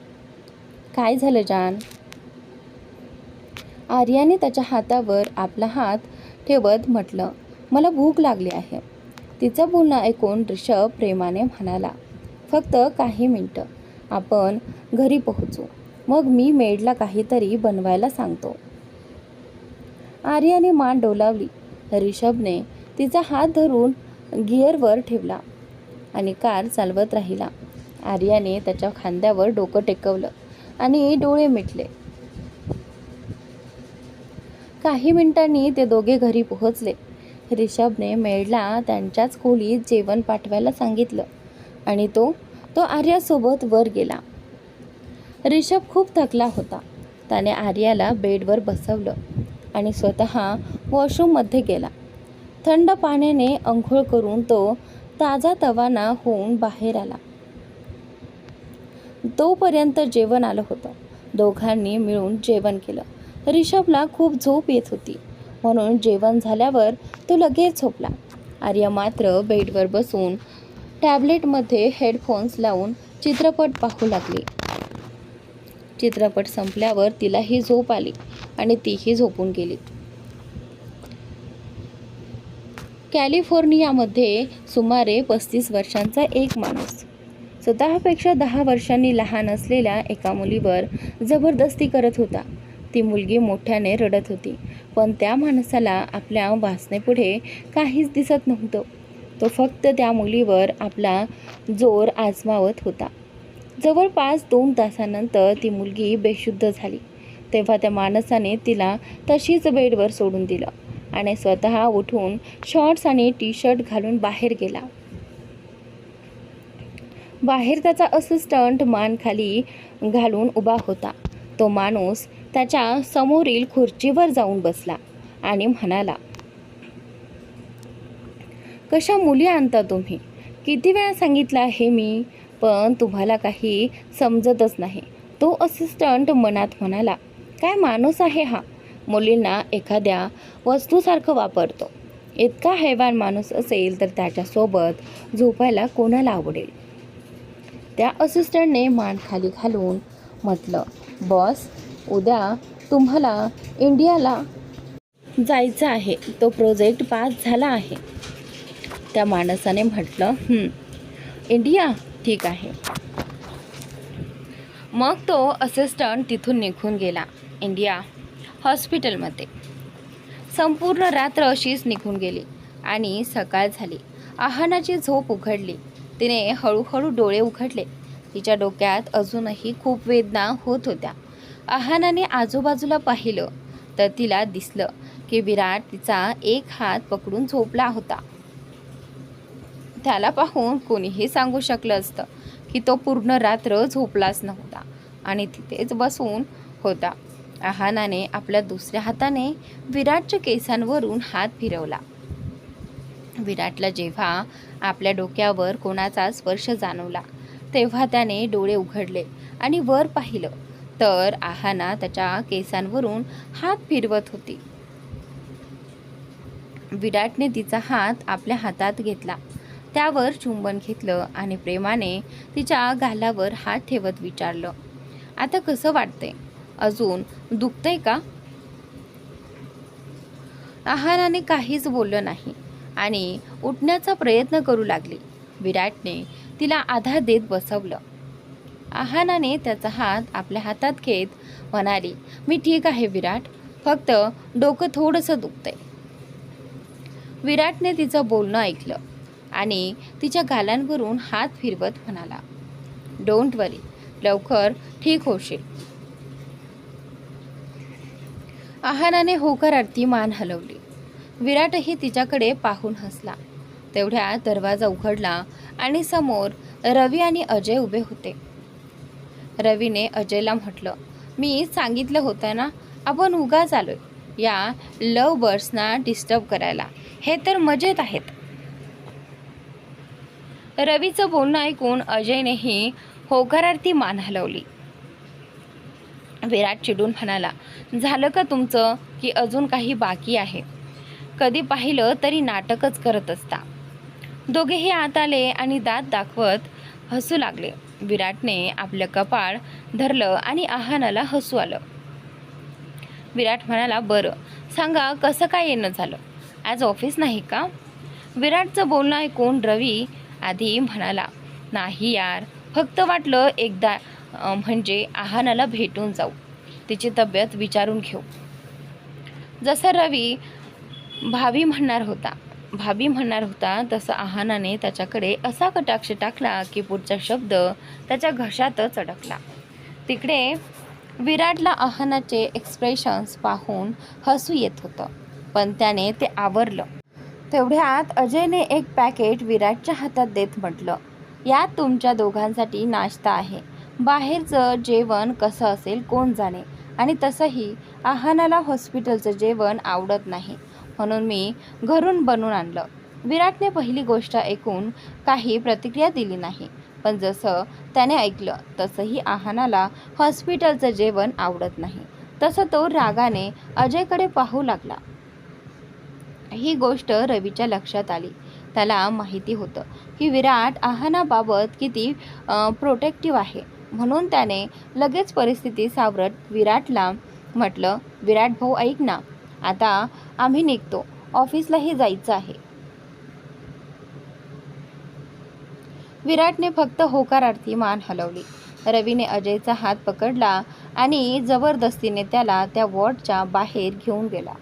काय झालं जान? आर्याने त्याच्या हातावर आपला हात ठेवत म्हटलं, मला भूक लागली आहे. तिचं बोलणं ऐकून रिषभ प्रेमाने म्हणाला, फक्त काही मिनटं, आपण घरी पोहोचू, मग मी मेडला काहीतरी बनवायला सांगतो. आर्याने मान डोलावली. रिषभने तिचा हात धरून गिअरवर ठेवला आणि कार चालवत राहिला. आर्याने त्याच्या खांद्यावर डोकं टेकवलं आणि डोळे मिटले. काही मिनिटांनी ते दोघे घरी पोहोचले. रिषभने मेडला त्यांच्याच खोलीत जेवण पाठवायला सांगितलं आणि तो आर्यासोबत वर गेला. रिषभ खूप थकला होता. त्याने आर्याला बेडवर बसवलं आणि स्वतः वॉशरूममध्ये गेला. थंड पाण्याने अंघोळ करून तो ताजा तवाना होऊन बाहेर आला. तोपर्यंत जेवण आलं होतं. दोघांनी मिळून जेवण केलं. रिषभला खूप झोप येत होती, म्हणून जेवण झाल्यावर तो लगेच झोपला. आर्या मात्र बेडवर बसून टॅबलेटमध्ये हेडफोन्स लावून चित्रपट पाहू लागली. चित्रपट संपल्यावर तिलाही झोप आली आणि तीही झोपून गेली. कॅलिफोर्नियामध्ये सुमारे 35 वर्षांचा एक माणूस स्वतःपेक्षा 10 वर्षांनी लहान असलेल्या एका मुलीवर जबरदस्ती करत होता. ती मुलगी मोठ्याने रडत होती, पण त्या माणसाला आपल्या वासनेपुढे काहीच दिसत नव्हतं. तो फक्त त्या मुलीवर आपला जोर आजमावत होता. जवळपास 2 तासानंतर ती मुलगी बेशुद्ध झाली. तेव्हा त्या माणसाने तिला तशीच बेडवर सोडून दिलं आणि स्वतः उठून शॉर्ट्स आणि टी-शर्ट घालून बाहेर गेला. बाहेर त्याचा असिस्टंट मान खाली घालून उभा होता. तो माणूस त्याच्या समोरील खुर्चीवर जाऊन बसला आणि म्हणाला, कशा मुली आणता तुम्ही? किती वेळा सांगितलं आहे मी, पण तुम्हाला काही समजतच नाही. तो असिस्टंट मनात म्हणाला, काय माणूस आहे हा, मुलींना एखाद्या वस्तूसारखं वापरतो. इतका हैवान माणूस असेल तर त्याच्यासोबत झोपायला कोणाला आवडेल? त्या असिस्टंटने मान खाली घालून म्हटलं, बॉस, उद्या तुम्हाला इंडियाला जायचं आहे. तो प्रोजेक्ट पास झाला आहे. त्या माणसाने म्हटलं, इंडिया, ठीक आहे. मग तो असिस्टंट तिथून निघून गेला. इंडिया हॉस्पिटलमध्ये. संपूर्ण रात्र अशीच निघून गेली आणि सकाळ झाली. आहानाची झोप उघडली. तिने हळूहळू डोळे उघडले. तिच्या डोक्यात अजूनही खूप वेदना होत होत्या. आहानाने आजूबाजूला पाहिलं तर तिला दिसलं की विराट तिचा एक हात पकडून झोपला होता. त्याला पाहून कोणीही सांगू शकलं असतं की तो पूर्ण रात्र झोपलाच नव्हता आणि तिथेच बसून होता. आहानाने आपल्या दुसऱ्या हाताने विराटच्या केसांवरून हात फिरवला. विराटला जेव्हा आपल्या डोक्यावर कोणाचा स्पर्श जाणवला तेव्हा त्याने डोळे उघडले आणि वर पाहिलं तर आहाना त्याच्या केसांवरून हात फिरवत होती. विराटने तिचा हात आपल्या हातात घेतला, त्यावर चुंबन घेतलं आणि प्रेमाने तिच्या गालावर हात ठेवत विचारलं, आता कसं वाटतंय? अजून दुखतंय का? आहानाने काहीच बोललं नाही आणि उठण्याचा प्रयत्न करू लागली. विराटने तिला आधार देत बसवलं. आहानाने त्याचा हात आपल्या हातात घेत म्हणाली, मी ठीक आहे विराट, फक्त डोकं थोडंसं दुखतंय. विराटने तिचं बोलणं ऐकलं आणि तिच्या गालांवरून हात फिरवत म्हणाला, डोंट वरी, लवकर ठीक होशील. आहानाने होकारार्थी मान हलवली. विराटही तिच्याकडे पाहून हसला. तेवढ्यात दरवाजा उघडला आणि समोर रवी आणि अजय उभे होते. रवीने अजयला म्हटलं, मी सांगितलं होतं ना, आपण उगाच आलोय या लव्ह बर्ड्सना डिस्टर्ब करायला. हे तर मजेत आहेत. रवीचं बोलणं ऐकून अजयनेही होकारार्थी मान हलवली. विराट चिडून म्हणाला, झालं का तुमचं की अजून काही बाकी आहे? कधी पाहिलं तरी नाटकच करत असता. दोघेही आत आले आणि दात दाखवत हसू लागले. विराटने आपलं कपाळ धरलं आणि आहानाला हसू आलं. विराट म्हणाला, बरं सांगा, कसं काय येणं झालं? आज ऑफिस नाही का? विराटचं बोलणं ऐकून रवी आधी म्हणाला, नाही यार, फक्त वाटलं एकदा म्हणजे आहानाला भेटून जाऊ, तिची तब्येत विचारून घेऊ. जसं रवी भाभी म्हणणार होता तसं आहानाने त्याच्याकडे असा कटाक्ष टाकला की पुढचा शब्द त्याच्या घशातच अडकला. तिकडे विराटला आहानाचे एक्सप्रेशन्स पाहून हसू येत होतं, पण त्याने ते आवरलं. तेवढ्यात अजयने एक पॅकेट विराटच्या हातात देत म्हटलं, यात तुमच्या दोघांसाठी नाश्ता आहे. बाहेरचं जेवण कसं असेल कोण जाणे, आणि तसंही आहानाला हॉस्पिटलचं जेवण आवडत नाही म्हणून मी घरून बनवून आणलं. विराटने पहिली गोष्ट ऐकून काही प्रतिक्रिया दिली नाही, पण जसं त्याने ऐकलं तसंही आहानाला हॉस्पिटलचं जेवण आवडत नाही तसं तो रागाने अजयकडे पाहू लागला. ही गोष्ट रवीच्या लक्षात आली. त्याला माहिती होतं की विराट आहानाबाबत किती प्रोटेक्टिव्ह आहे, म्हणून त्याने लगेच परिस्थिती सावरत विराटला म्हटलं, विराट भाऊ ऐक ना, आता आम्ही निघतो, ऑफिसलाही जायचं आहे. विराटने फक्त होकारार्थी मान हलवली. रवीने अजयचा हात पकडला आणि जबरदस्तीने त्याला त्या वॉर्डच्या बाहेर घेऊन गेला.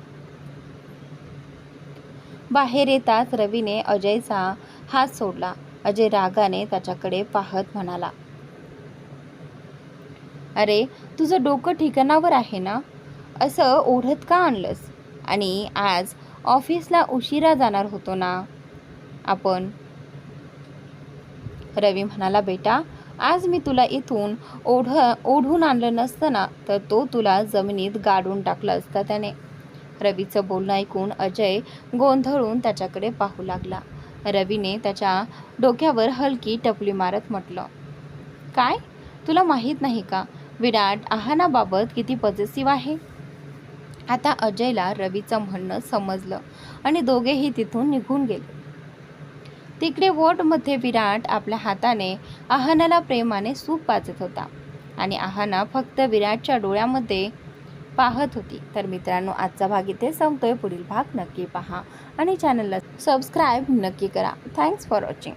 बाहेर येताच रवीने अजयचा हात सोडला. अजय रागाने त्याच्याकडे पाहत म्हणाला, अरे तुझं डोकं ठिकाणावर आहे ना? असं ओढत का आणलंस? आणि आज ऑफिसला उशिरा जाणार होतो ना आपण. रवी म्हणाला, बेटा आज मी तुला इथून ओढून आणलं नसतं ना तर तो तुला जमिनीत गाडून टाकलं असतं त्याने. रवीचं बोलणं ऐकून अजय गोंधळून त्याच्याकडे पाहू लागला. रवीने त्याच्या डोक्यावर हलकी टपली मारत म्हटलं, काय तुला माहीत नाही का विराट आहानाबाबत किती पॉझिटिव्ह आहे? आता अजयला रवीचं म्हणणं समजलं आणि दोघेही तिथून निघून गेले. तिकडे वॉर्डमध्ये विराट आपल्या हाताने आहानाला प्रेमाने सूप पाजत होता आणि आहाना फक्त विराटच्या डोळ्यामध्ये पाहत होती. तर मित्रांनो, आजचा भाग इथे संपतोय. पुढील भाग नक्की पहा आणि चॅनलला सबस्क्राईब नक्की करा. Thanks for watching.